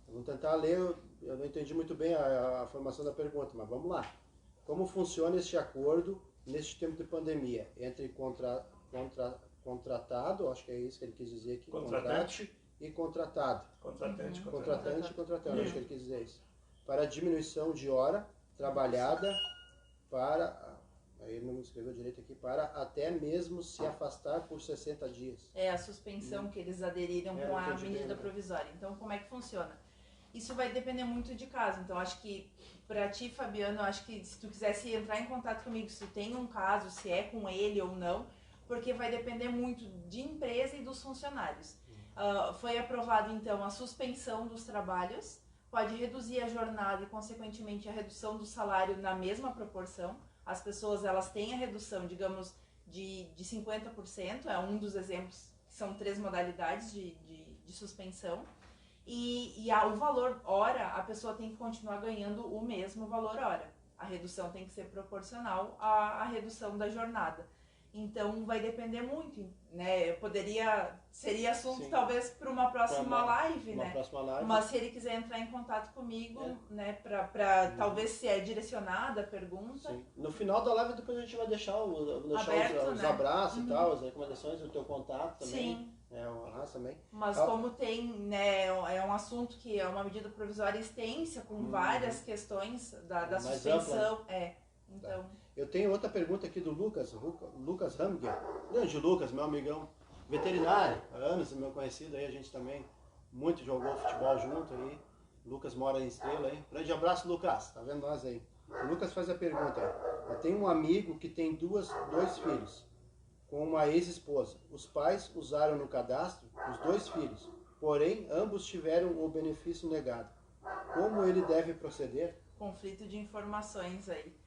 Eu vou tentar ler, eu não entendi muito bem a formação da pergunta, mas vamos lá. Como funciona este acordo neste tempo de pandemia entre contratado, acho que é isso que ele quis dizer aqui, contratante e contratado. Contratante e contratado, acho que ele quis dizer isso. Para diminuição de hora trabalhada aí ele não escreveu direito aqui, para até mesmo se afastar por 60 dias. É a suspensão que eles aderiram com a medida provisória. Então, como é que funciona? Isso vai depender muito de caso. Então, acho que para ti, Fabiano, acho que se tu quisesse entrar em contato comigo, se tu tem um caso, se é com ele ou não, porque vai depender muito de empresa e dos funcionários. Foi aprovado, então, a suspensão dos trabalhos, pode reduzir a jornada e, consequentemente, a redução do salário na mesma proporção. As pessoas, elas têm a redução, digamos, de 50%, é um dos exemplos, são 3 modalidades de suspensão. E o valor hora, a pessoa tem que continuar ganhando o mesmo valor hora. A redução tem que ser proporcional à redução da jornada. Então vai depender muito, né? Seria assunto Sim. talvez para uma próxima live, né? Próxima live. Mas se ele quiser entrar em contato comigo, né? Talvez se é direcionada a pergunta. Sim. No final da live depois a gente vai deixar Aberto, os abraços e tal, as recomendações, o teu contato também. Sim. O Arras também. Mas como tem, né, é um assunto que é uma medida provisória extensa, com várias questões da suspensão. Ampla. Então... Tá. Eu tenho outra pergunta aqui do Lucas Hamger. Grande Lucas, meu amigão, veterinário, há anos, meu conhecido aí, a gente também muito jogou futebol junto aí. Lucas mora em Estrela aí. Grande abraço, Lucas, tá vendo nós aí? O Lucas faz a pergunta aí. Eu tenho um amigo que tem dois filhos, com uma ex-esposa. Os pais usaram no cadastro os 2 filhos, porém ambos tiveram o benefício negado. Como ele deve proceder? Conflito de informações aí.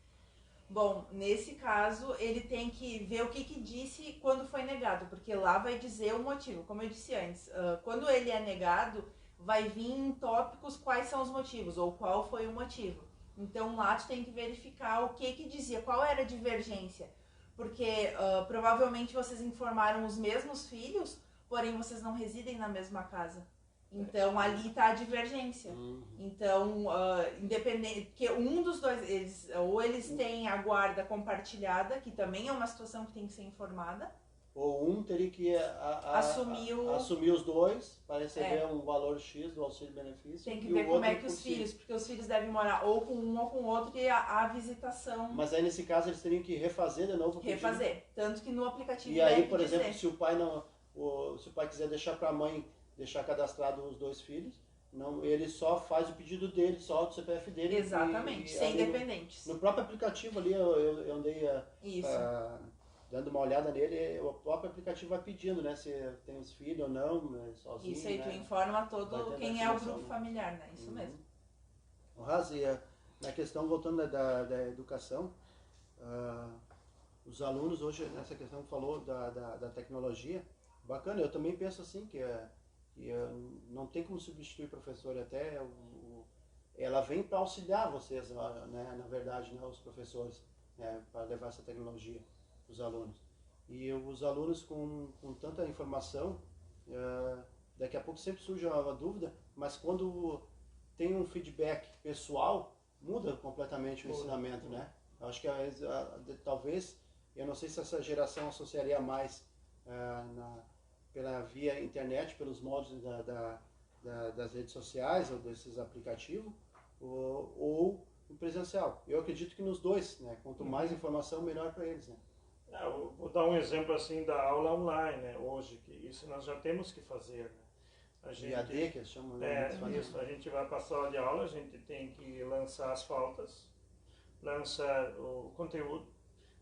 Bom, nesse caso, ele tem que ver o que disse quando foi negado, porque lá vai dizer o motivo, como eu disse antes. Quando ele é negado, vai vir em tópicos quais são os motivos, ou qual foi o motivo. Então lá tu tem que verificar o que dizia, qual era a divergência. Porque provavelmente vocês informaram os mesmos filhos, porém vocês não residem na mesma casa. Então ali está a divergência. Então, independente, porque um dos dois, eles têm a guarda compartilhada, que também é uma situação que tem que ser informada. Ou um teria que assumir os 2 para receber um valor X do auxílio-benefício. Tem que ver como é que os filhos, porque os filhos devem morar ou com um ou com o outro e a visitação... Mas aí nesse caso eles teriam que refazer de novo o pedido. Tanto que no aplicativo e aí, por exemplo, se o pai quiser deixar para a mãe deixar cadastrado os 2 filhos, não, ele só faz o pedido dele, só do CPF dele. Exatamente, sem dependentes. No próprio aplicativo ali, eu andei dando uma olhada nele, o próprio aplicativo vai pedindo, né, se tem os filhos ou não, sozinho. Isso aí, né? Tu informa todo quem é o grupo familiar, né? Isso mesmo. O Razi, na questão, voltando da educação, os alunos hoje, nessa questão que falou da tecnologia, bacana, eu também penso assim, que não tem como substituir professor, até ela vem para auxiliar vocês, né, na verdade, né, os professores, para levar essa tecnologia para os alunos. E os alunos com tanta informação, daqui a pouco sempre surge uma dúvida, mas quando tem um feedback pessoal, muda completamente o ensinamento, né? Eu acho que talvez, eu não sei se essa geração associaria mais pela via internet, pelos modos das redes sociais ou desses aplicativos, ou no presencial. Eu acredito que nos 2, né? Quanto mais informação, melhor para eles, né? Eu vou dar um exemplo assim da aula online, né? Hoje, que isso nós já temos que fazer, né? IAD, que eles chamam, né? Isso, a gente vai para a sala de aula, a gente tem que lançar as faltas, lançar o conteúdo,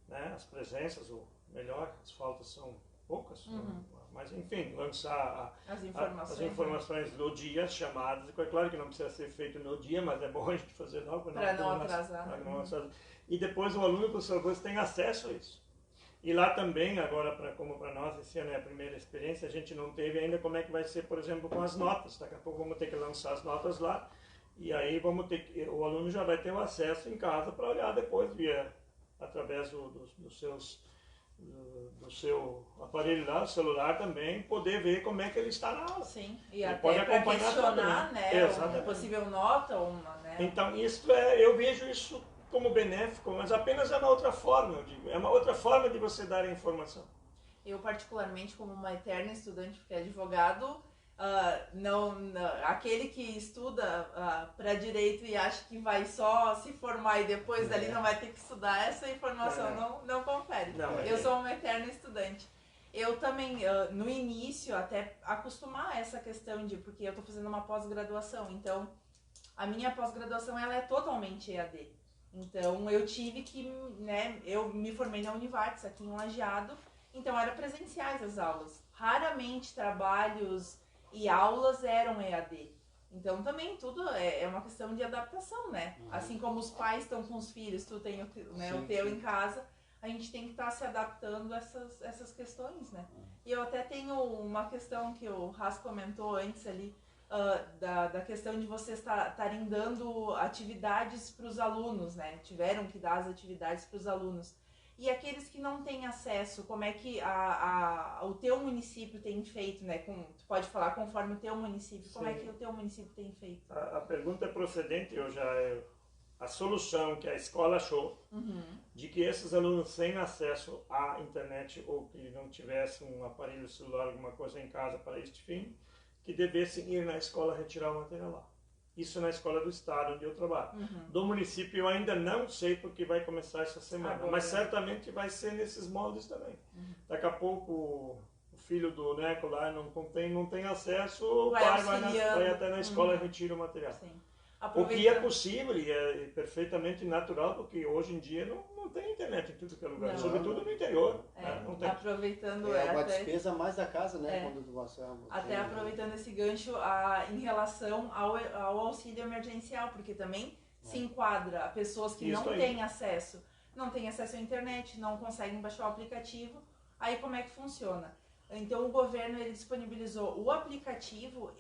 né? As presenças, ou melhor, as faltas são poucas, mas enfim, lançar as informações do dia, as chamadas, claro que não precisa ser feito no dia, mas é bom a gente fazer logo. Para não atrasar. E depois o aluno e o professor tem acesso a isso. E lá também, agora, como para nós, esse ano é a primeira experiência, a gente não teve ainda como é que vai ser, por exemplo, com as notas. Daqui a pouco vamos ter que lançar as notas lá, e aí o aluno já vai ter o acesso em casa para olhar depois, através do seu aparelho lá, o celular também, poder ver como é que ele está na aula. Sim, e ele até para questionar, né, uma possível nota, né? Então, eu vejo isso como benéfico, mas apenas é uma outra forma, eu digo. É uma outra forma de você dar a informação. Eu, particularmente, como uma eterna estudante, porque é advogado, aquele que estuda para direito e acha que vai só se formar e depois dali não vai ter que estudar, essa informação não confere. Eu sou uma eterna estudante. Eu também, no início, até acostumar essa questão porque eu estou fazendo uma pós-graduação, então a minha pós-graduação ela é totalmente EAD. Então eu tive que, né, eu me formei na Univates aqui em Lajeado, então eram presenciais as aulas. Raramente trabalhos e aulas eram EAD. Então também tudo é uma questão de adaptação, né? Assim como os pais estão com os filhos, tu tem o teu em casa, a gente tem que estar se adaptando a essas questões, né? E eu até tenho uma questão que o Ras comentou antes ali, da questão de vocês estarem dando atividades para os alunos, né? Tiveram que dar as atividades para os alunos. E aqueles que não têm acesso, como é que o teu município tem feito, né? Tu pode falar conforme o teu município, como é que o teu município tem feito? A pergunta é procedente, a solução que a escola achou, de que esses alunos sem acesso à internet ou que não tivessem um aparelho celular, alguma coisa em casa para este fim, que devessem ir na escola retirar o material lá. Isso na escola do estado onde eu trabalho. Do município eu ainda não sei porque vai começar essa semana, agora, mas certamente vai ser nesses moldes também. Daqui a pouco o filho do Neco lá não tem acesso, o pai vai até na escola e retira o material. Sim. O que é possível e é perfeitamente natural, porque hoje em dia não tem internet em tudo que é lugar, sobretudo no interior. Não tem. Aproveitando uma despesa mais da casa, né? Quando você até aproveitando esse gancho em relação ao auxílio emergencial, porque também se enquadra a pessoas que não têm acesso à internet, não conseguem baixar o aplicativo. Aí como é que funciona? Então o governo ele disponibilizou o aplicativo,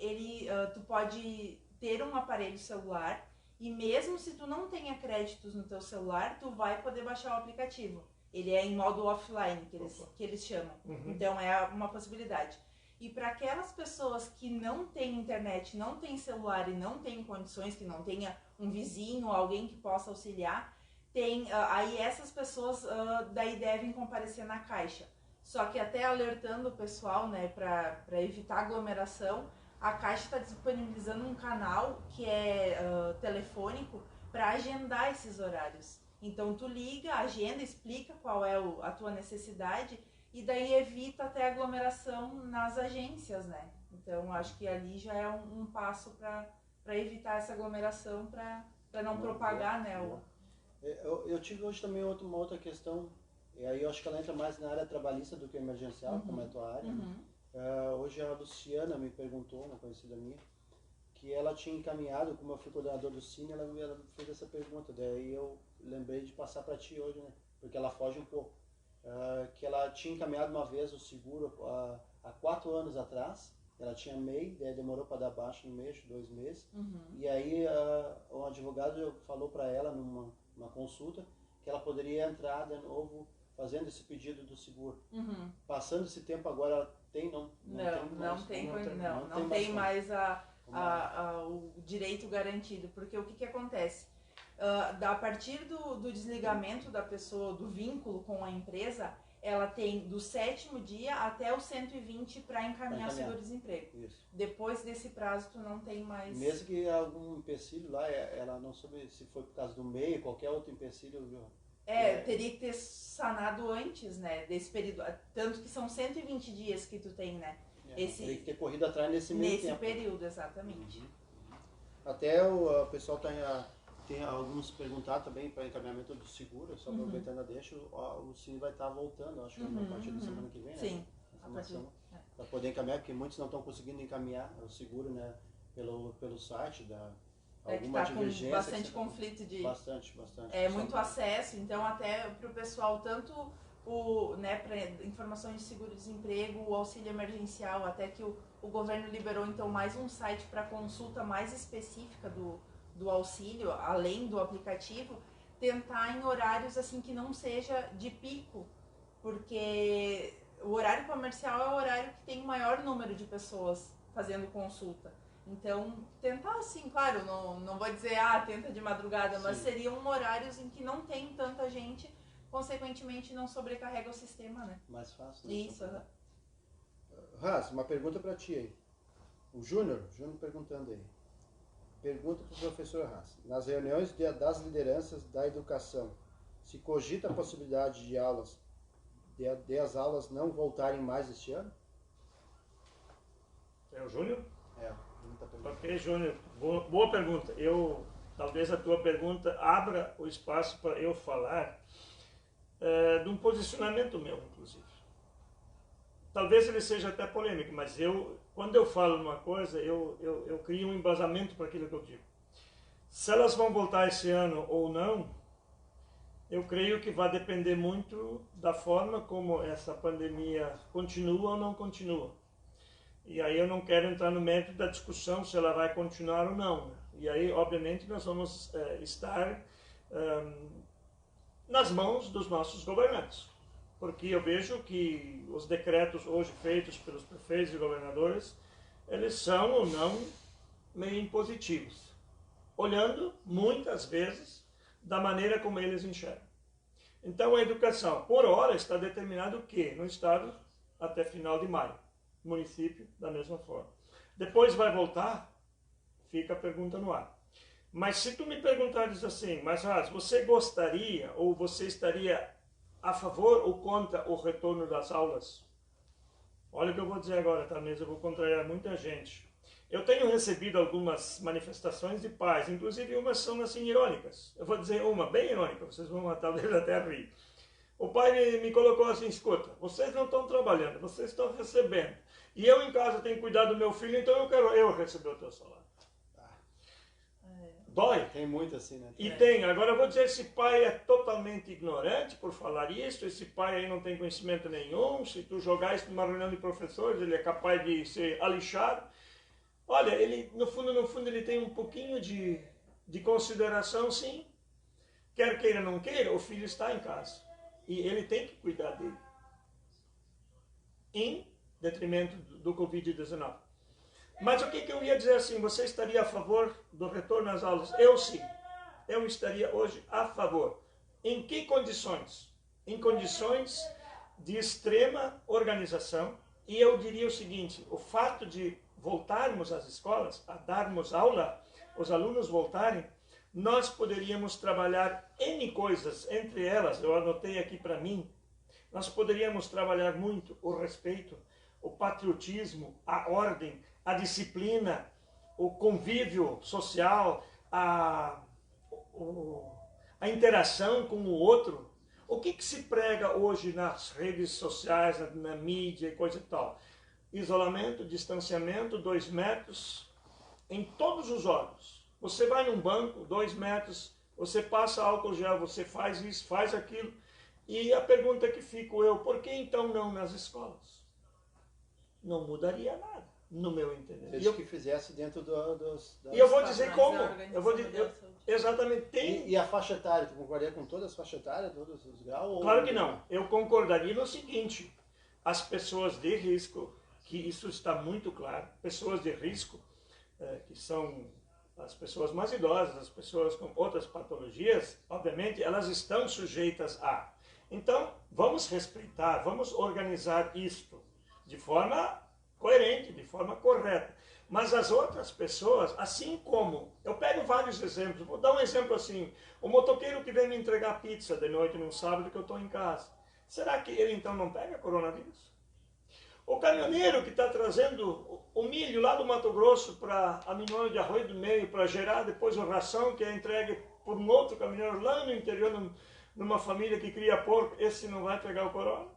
tu pode ter um aparelho celular e mesmo se tu não tenha créditos no teu celular, tu vai poder baixar o aplicativo. Ele é em modo offline, que eles chamam. Então é uma possibilidade. E para aquelas pessoas que não têm internet, não têm celular e não têm condições, que não tenha um vizinho, alguém que possa auxiliar, aí essas pessoas daí devem comparecer na Caixa. Só que até alertando o pessoal, né, para evitar aglomeração, a Caixa está disponibilizando um canal que é telefônico para agendar esses horários. Então tu liga, agenda, explica qual é a tua necessidade e daí evita até aglomeração nas agências, né? Então acho que ali já é um passo para evitar essa aglomeração, para não propagar, né? Eu tive hoje também uma outra questão, e aí eu acho que ela entra mais na área trabalhista do que emergencial, como é a tua área. Hoje a Luciana me perguntou, uma conhecida minha, que ela tinha encaminhado, como eu fui coordenador do Cine, ela fez essa pergunta, daí eu lembrei de passar para ti hoje, né? Porque ela foge um pouco. Que ela tinha encaminhado uma vez o seguro há 4 anos atrás, ela tinha MEI, daí demorou para dar baixa no mês, 2 meses, e aí o advogado falou para ela numa consulta que ela poderia entrar de novo fazendo esse pedido do seguro. Passando esse tempo agora, ela não tem mais o direito garantido, porque o que acontece? A partir do desligamento da pessoa, do vínculo com a empresa, ela tem do 7º dia até o 120 para encaminhar seguro-desemprego. Depois desse prazo, tu não tem mais... Mesmo que algum empecilho lá, ela não soube se foi por causa do MEI, qualquer outro empecilho... teria que ter sanado antes, né, desse período. Tanto que são 120 dias que tu tem, né? Teria que ter corrido atrás nesse meio tempo. Nesse período, exatamente. Até o pessoal tem alguns perguntar também para encaminhamento do seguro, só aproveitando a deixa, o Cine vai estar voltando, acho que a partir da semana que vem, sim, né? Informação para poder encaminhar, porque muitos não estão conseguindo encaminhar o seguro, né, pelo site alguma que tá com bastante conflito de... Bastante. Muito acesso, então até para o pessoal, tanto para informações de seguro-desemprego, o auxílio emergencial, até que o governo liberou então mais um site para consulta mais específica do auxílio, além do aplicativo, tentar em horários assim que não seja de pico, porque o horário comercial é o horário que tem o maior número de pessoas fazendo consulta. Então, tentar assim, claro, não vou dizer, tenta de madrugada, mas seriam horários em que não tem tanta gente, consequentemente não sobrecarrega o sistema, né? Mais fácil. Né? Isso, Ras, uma pergunta para ti aí. O Júnior perguntando aí. Pergunta para o professor Ras. Nas reuniões das lideranças da educação, se cogita a possibilidade de as aulas não voltarem mais este ano? É o Júnior? É. está perguntando. Ok, Júnior, boa pergunta. Talvez a tua pergunta abra o espaço para eu falar de um posicionamento meu, inclusive. Talvez ele seja até polêmico, mas quando eu falo uma coisa, eu crio um embasamento para aquilo que eu digo. Se elas vão voltar esse ano ou não, eu creio que vai depender muito da forma como essa pandemia continua ou não continua. E aí eu não quero entrar no mérito da discussão se ela vai continuar ou não. E aí, obviamente, nós vamos estar nas mãos dos nossos governantes. Porque eu vejo que os decretos hoje feitos pelos prefeitos e governadores, eles são ou não meio impositivos. Olhando, muitas vezes, da maneira como eles enxergam. Então, a educação, por hora, está determinado o quê? No estado, até final de maio. Município, da mesma forma. Depois vai voltar? Fica a pergunta no ar. Mas se tu me perguntares assim, mas você gostaria ou você estaria a favor ou contra o retorno das aulas? Olha o que eu vou dizer agora, talvez eu vou contrariar muita gente. Eu tenho recebido algumas manifestações de pais, inclusive umas são assim irônicas. Eu vou dizer uma bem irônica, vocês vão talvez até rir. O pai me colocou assim, escuta, vocês não estão trabalhando, vocês estão recebendo. E eu em casa tenho que cuidar do meu filho, então eu quero receber o teu salário. Dói. Tem muito assim, né? E tem. Agora eu vou dizer, esse pai é totalmente ignorante por falar isso, esse pai aí não tem conhecimento nenhum, se tu jogar isso numa reunião de professores, ele é capaz de ser alixado. Olha, ele, no fundo, ele tem um pouquinho de consideração, sim. Quer queira, não queira, o filho está em casa. E ele tem que cuidar dele. Em detrimento do Covid-19. Mas o que eu ia dizer assim, você estaria a favor do retorno às aulas? Eu sim. Eu estaria hoje a favor. Em que condições? Em condições de extrema organização. E eu diria o seguinte, o fato de voltarmos às escolas, a darmos aula, os alunos voltarem, nós poderíamos trabalhar N coisas, entre elas, eu anotei aqui para mim, nós poderíamos trabalhar muito o respeito, o patriotismo, a ordem, a disciplina, o convívio social, a interação com o outro. O que se prega hoje nas redes sociais, na mídia e coisa e tal? Isolamento, distanciamento, 2 metros, em todos os órgãos. Você vai num banco, 2 metros, você passa álcool gel, você faz isso, faz aquilo. E a pergunta que fico eu, por que então não nas escolas? Não mudaria nada, no meu entender. Desde que fizesse dentro dos... E eu vou dizer como. Exatamente. E a faixa etária, tu concordaria com todas as faixas etárias, todos os graus? Claro que não. Eu concordaria no seguinte, as pessoas de risco, que isso está muito claro, pessoas de risco, que são as pessoas mais idosas, as pessoas com outras patologias, obviamente, elas estão sujeitas a. Então, vamos respeitar, vamos organizar isto de forma coerente, de forma correta. Mas as outras pessoas, assim como, eu pego vários exemplos, vou dar um exemplo assim, o motoqueiro que vem me entregar pizza de noite num sábado que eu estou em casa, será que ele então não pega coronavírus? O caminhoneiro que está trazendo o milho lá do Mato Grosso para a minhonha de Arroio do Meio, para gerar depois a ração que é entregue por um outro caminhoneiro lá no interior, numa família que cria porco, esse não vai pegar o corona?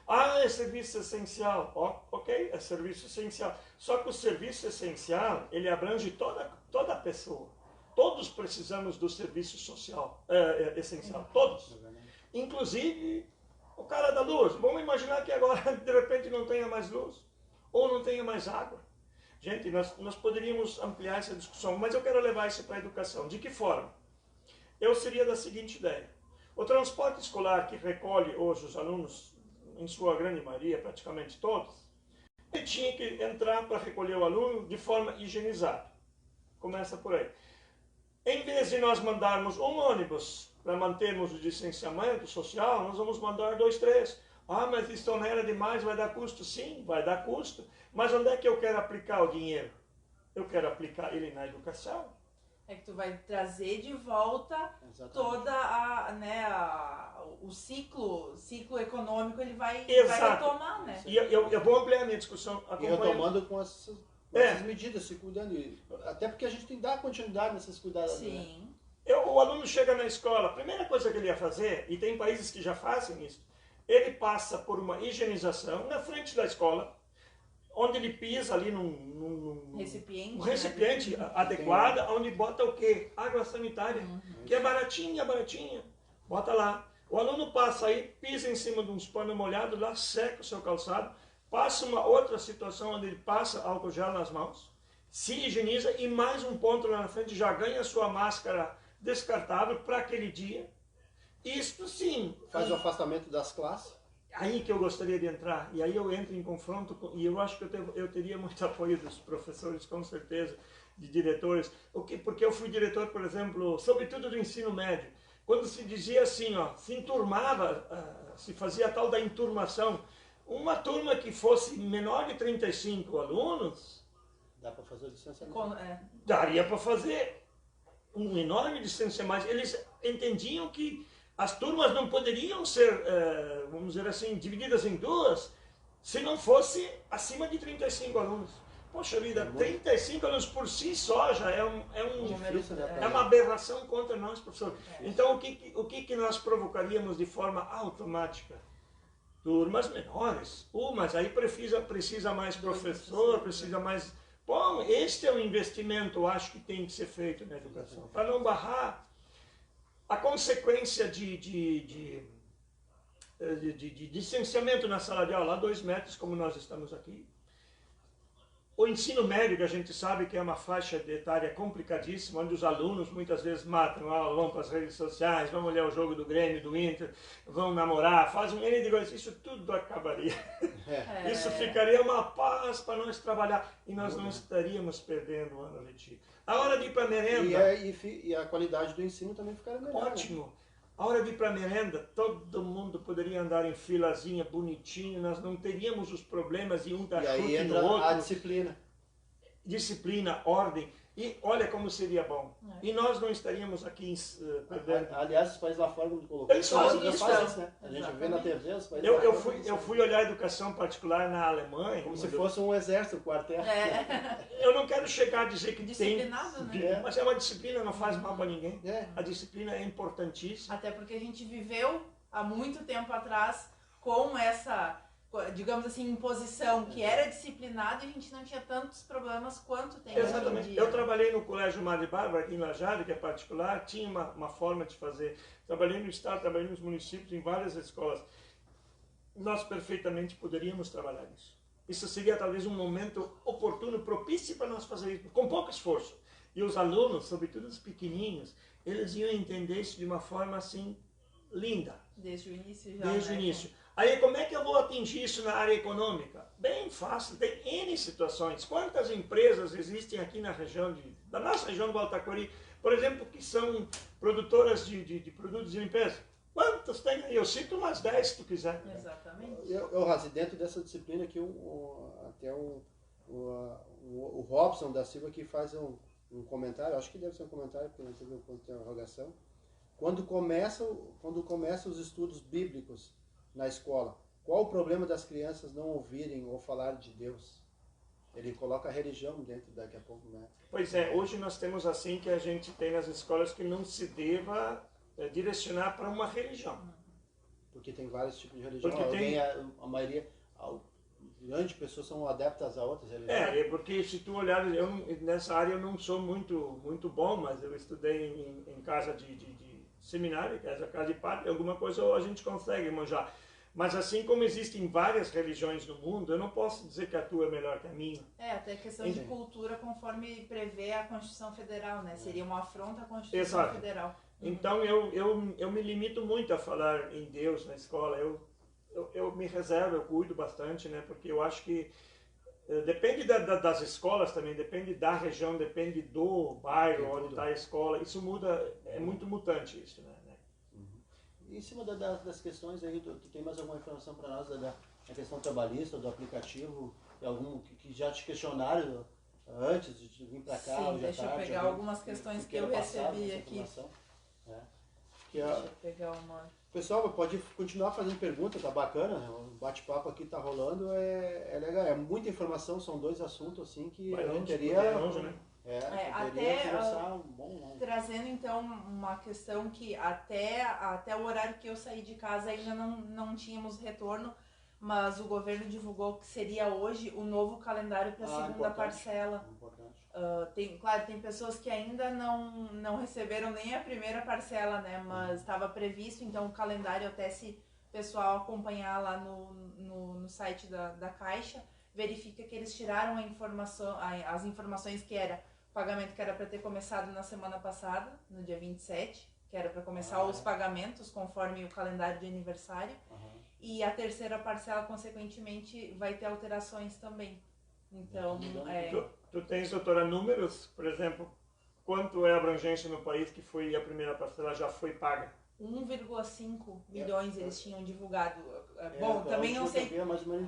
Ah, é serviço essencial. Ok, é serviço essencial. Só que o serviço essencial, ele abrange toda a pessoa. Todos precisamos do serviço social essencial. Todos. Inclusive o cara da luz. Vamos imaginar que agora, de repente, não tenha mais luz. Ou não tenha mais água. Gente, nós poderíamos ampliar essa discussão, mas eu quero levar isso para a educação. De que forma? Eu seria da seguinte ideia. O transporte escolar que recolhe hoje os alunos, em sua grande maioria, praticamente todos, ele tinha que entrar para recolher o aluno de forma higienizada. Começa por aí. Em vez de nós mandarmos um ônibus para mantermos o distanciamento social, nós vamos mandar 2, 3. Ah, mas isso não era demais, vai dar custo? Sim, vai dar custo. Mas onde é que eu quero aplicar o dinheiro? Eu quero aplicar ele na educação. É que tu vai trazer de volta toda o ciclo econômico, ele vai retomar, né? E eu vou ampliar a minha discussão. E retomando com as essas medidas, se cuidando. Até porque a gente tem que dar continuidade nessas cuidados. Sim. Né? O aluno chega na escola, a primeira coisa que ele ia fazer, e tem países que já fazem isso, ele passa por uma higienização na frente da escola, onde ele pisa ali num recipiente adequado, onde bota o quê? Água sanitária, que é baratinha, bota lá. O aluno passa aí, pisa em cima de uns panos molhados, lá seca o seu calçado, passa uma outra situação onde ele passa álcool gel nas mãos, se higieniza e mais um ponto lá na frente já ganha a sua máscara descartável para aquele dia. Isto sim. Faz o afastamento das classes. Aí que eu gostaria de entrar, e aí eu entro em confronto, e eu acho que eu teria muito apoio dos professores, com certeza, de diretores, porque eu fui diretor, por exemplo, sobretudo do ensino médio, quando se dizia assim, ó, se enturmava, se fazia a tal da enturmação, uma turma que fosse menor de 35 alunos, dá para fazer o distanciamento. Daria para fazer um enorme distanciamento. Eles entendiam que as turmas não poderiam ser, vamos dizer assim, divididas em duas, se não fosse acima de 35 alunos. Poxa vida, 35 alunos por si só já é uma aberração contra nós, professor. Então, o que nós provocaríamos de forma automática? Turmas menores. Mas aí precisa mais professor, precisa mais... Bom, este é um investimento, eu acho que tem que ser feito na educação, para não barrar. A consequência de distanciamento na sala de aula, a 2 metros, como nós estamos aqui. O ensino médio, que a gente sabe que é uma faixa etária complicadíssima, onde os alunos muitas vezes matam, vão para as redes sociais, vão olhar o jogo do Grêmio, do Inter, vão namorar, fazem um N de coisas, isso tudo acabaria. Isso ficaria uma paz para nós trabalhar e nós não estaríamos perdendo o ano letivo. A hora de ir para a merenda... E a qualidade do ensino também ficaria melhor. Ótimo. Né? A hora de ir para a merenda, todo mundo poderia andar em filazinha, bonitinho, nós não teríamos os problemas de um dar chute no outro. A disciplina. Disciplina, ordem. E olha como seria bom. E nós não estaríamos aqui perdendo. Aliás, os países lá fora, quando colocou, eles fazem isso, né? A gente vê na TV os países eu fui olhar a educação particular na Alemanha. Como se fosse um exército, um quartel. Eu não quero chegar a dizer que disciplinado, tem... né? Mas é uma disciplina, não faz mal para ninguém. A disciplina é importantíssima. Até porque a gente viveu há muito tempo atrás com essa... digamos assim, imposição que era disciplinada e a gente não tinha tantos problemas quanto tem hoje em dia. Eu trabalhei no Colégio Madre Bárbara, aqui em Lajado, que é particular, tinha uma forma de fazer. Trabalhei no estado, trabalhei nos municípios, em várias escolas. Nós perfeitamente poderíamos trabalhar isso. Isso seria talvez um momento oportuno, propício para nós fazer isso, com pouco esforço. E os alunos, sobretudo os pequenininhos, eles iam entender isso de uma forma assim, linda. Desde o início já. Desde o início. Aí, como é que eu vou atingir isso na área econômica? Bem fácil, tem N situações. Quantas empresas existem aqui na região, da nossa região do Altacori, por exemplo, que são produtoras de produtos de limpeza? Quantas tem aí? Eu cito umas 10 se tu quiser. Exatamente. Razi, dentro dessa disciplina aqui, até o Robson da Silva aqui faz um comentário, acho que deve ser um comentário, porque não teve um ponto de interrogação. Quando começam os estudos bíblicos na escola, qual o problema das crianças não ouvirem ou falar de Deus? Ele coloca a religião dentro daqui a pouco, né? Pois é, hoje nós temos assim que a gente tem nas escolas que não se deva direcionar para uma religião. Porque tem vários tipos de religião. A maioria, grande pessoas são adeptas a outras religiões. Porque se tu olhar, nessa área eu não sou muito bom, mas eu estudei em casa de seminário, que é a casa de padre, alguma coisa a gente consegue manjar. Mas assim como existem várias religiões no mundo, eu não posso dizer que a tua é melhor que a minha. Até questão de cultura, conforme prevê a Constituição Federal, né? Seria uma afronta à Constituição Federal. Então eu me limito muito a falar em Deus na escola. Eu me reservo, eu cuido bastante, né? Porque eu acho que depende das escolas também, depende da região, depende do bairro onde está a escola. Isso muda, é muito mutante isso, né? Em cima das questões aí, tu tem mais alguma informação para nós da questão trabalhista, do aplicativo, algum que já te questionaram antes de vir para cá? Sim, deixa eu pegar algumas questões que eu recebi aqui. Que Deixa eu pegar uma... Pessoal, pode continuar fazendo pergunta, tá bacana, né? O bate-papo aqui tá rolando, é legal, é muita informação, são dois assuntos assim que eu teria... né? Até trazendo então uma questão que até o horário que eu saí de casa ainda não tínhamos retorno, mas o governo divulgou que seria hoje o novo calendário para a segunda parcela. Tem pessoas que ainda não receberam nem a primeira parcela, né? Mas estava previsto, então o calendário, até se o pessoal acompanhar lá no site da Caixa, verifica que eles tiraram as informações que era o pagamento que era para ter começado na semana passada, no dia 27, que era para começar os pagamentos conforme o calendário de aniversário. E a terceira parcela, consequentemente, vai ter alterações também. Então, Tu tens, doutora, números, por exemplo, quanto é a abrangência no país que foi a primeira parcela já foi paga? 1,5 milhões eles tinham divulgado. Bom, também não sei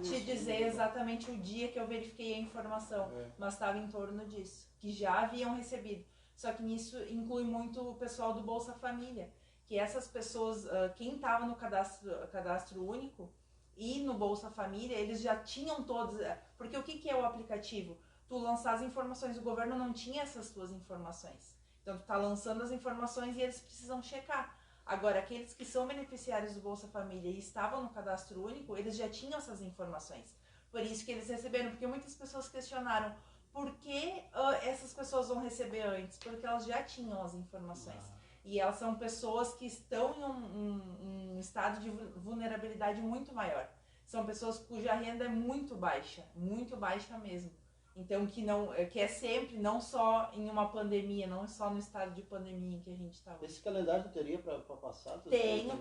te dizer exatamente o dia que eu verifiquei a informação, mas estava em torno disso, que já haviam recebido. Só que nisso inclui muito o pessoal do Bolsa Família, que essas pessoas, quem estava no cadastro único e no Bolsa Família, eles já tinham todos... Porque o que é o aplicativo? Tu lançar as informações, o governo não tinha essas tuas informações. Então tu está lançando as informações e eles precisam checar. Agora, aqueles que são beneficiários do Bolsa Família e estavam no cadastro único, eles já tinham essas informações. Por isso que eles receberam, porque muitas pessoas questionaram por que essas pessoas vão receber antes, porque elas já tinham as informações. E elas são pessoas que estão em um estado de vulnerabilidade muito maior. São pessoas cuja renda é muito baixa mesmo. Então, que é sempre, não só em uma pandemia, não só no estado de pandemia em que a gente está hoje. Esse calendário teria para passar? Tenho,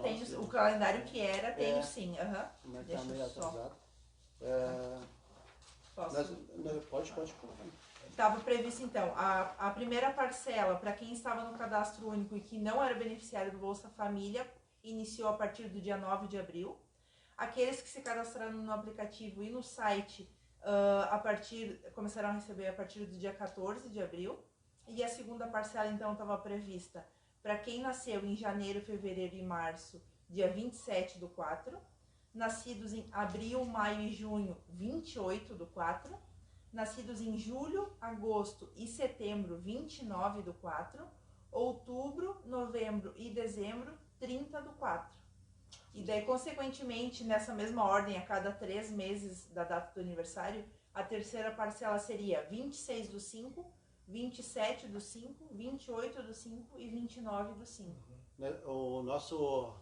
o calendário que era, tenho sim. Como é que está meio atrasado? Posso? Pode. Estava previsto, então, a primeira parcela para quem estava no cadastro único e que não era beneficiário do Bolsa Família, iniciou a partir do dia 9 de abril. Aqueles que se cadastraram no aplicativo e no site começaram a receber a partir do dia 14 de abril. E a segunda parcela, então, estava prevista para quem nasceu em janeiro, fevereiro e março, dia 27/4. Nascidos em abril, maio e junho, 28/4. Nascidos em julho, agosto e setembro, 29/4. Outubro, novembro e dezembro, 30/4. E daí, consequentemente, nessa mesma ordem, a cada 3 meses da data do aniversário, a terceira parcela seria 26/5, 27/5, 28/5 e 29/5. O nosso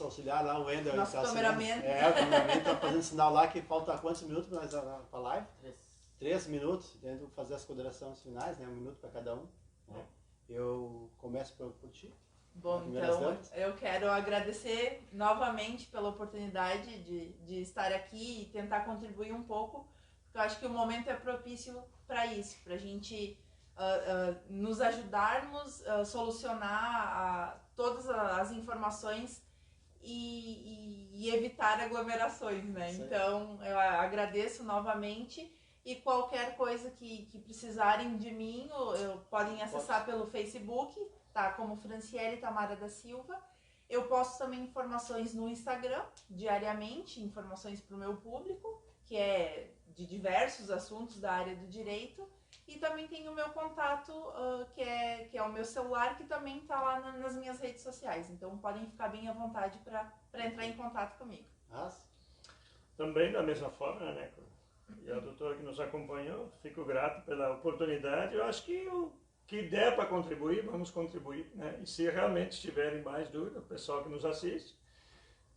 auxiliar lá, o Wendel, nosso cameraman. O cameraman está fazendo sinal lá que falta quantos minutos para a live? 3 minutos, tendo fazer as considerações finais, né? 1 minuto para cada um. Né? Eu começo por ti. Bom, então eu quero agradecer novamente pela oportunidade de estar aqui e tentar contribuir um pouco, porque eu acho que o momento é propício para isso, para a gente nos ajudarmos a solucionar todas as informações e evitar aglomerações, né? Então eu agradeço novamente. E qualquer coisa que precisarem de mim, podem acessar pelo Facebook, tá? Como Franciele Tamara da Silva. Eu posto também informações no Instagram, diariamente, informações para o meu público, que é de diversos assuntos da área do direito. E também tem o meu contato, que é o meu celular, que também está lá nas minhas redes sociais. Então podem ficar bem à vontade para entrar em contato comigo. Também da mesma forma, né? E a doutora que nos acompanhou, fico grato pela oportunidade. Eu acho que o que der para contribuir, vamos contribuir, né? E se realmente tiverem mais dúvidas, o pessoal que nos assiste,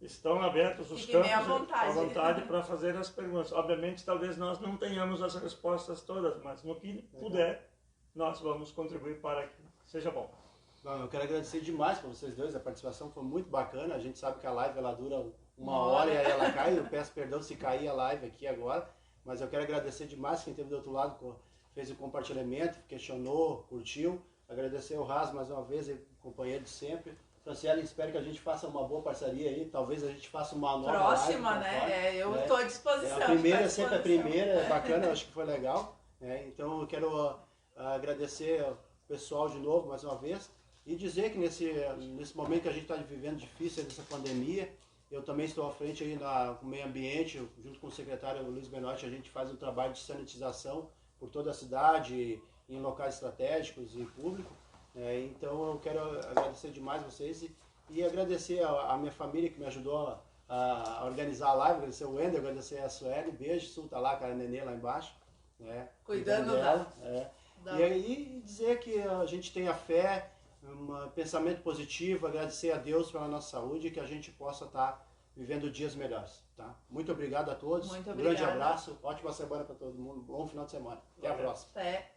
estão abertos os campos à vontade para fazer as perguntas. Obviamente, talvez nós não tenhamos as respostas todas, mas no que puder, nós vamos contribuir para que seja bom. Eu quero agradecer demais para vocês dois, a participação foi muito bacana. A gente sabe que a live ela dura 1 hora e aí ela cai. Eu peço perdão se cair a live aqui agora. Mas eu quero agradecer demais quem esteve do outro lado, fez o compartilhamento, questionou, curtiu. Agradecer ao Raz mais uma vez, companheiro de sempre. Franciele, espero que a gente faça uma boa parceria aí. Talvez a gente faça uma nova próxima, né? Eu estou à disposição. A primeira sempre a primeira, é bacana, eu acho que foi legal. Então eu quero agradecer o pessoal de novo, mais uma vez. E dizer que nesse momento que a gente está vivendo difícil, dessa pandemia, eu também estou à frente aí no meio ambiente, junto com o secretário Luiz Benotti, a gente faz um trabalho de sanitização por toda a cidade, em locais estratégicos e públicos. Então eu quero agradecer demais vocês e agradecer a minha família que me ajudou a organizar a live, agradecer o Wender, agradecer a Sueli, beijo, Sul tá lá com a Nenê lá embaixo. Cuidando dela. E aí dizer que a gente tenha fé, um pensamento positivo, agradecer a Deus pela nossa saúde e que a gente possa estar vivendo dias melhores. Tá? Muito obrigado a todos. Muito Um obrigada. grande abraço, ótima semana para todo mundo, bom final de semana. Até a próxima. Até.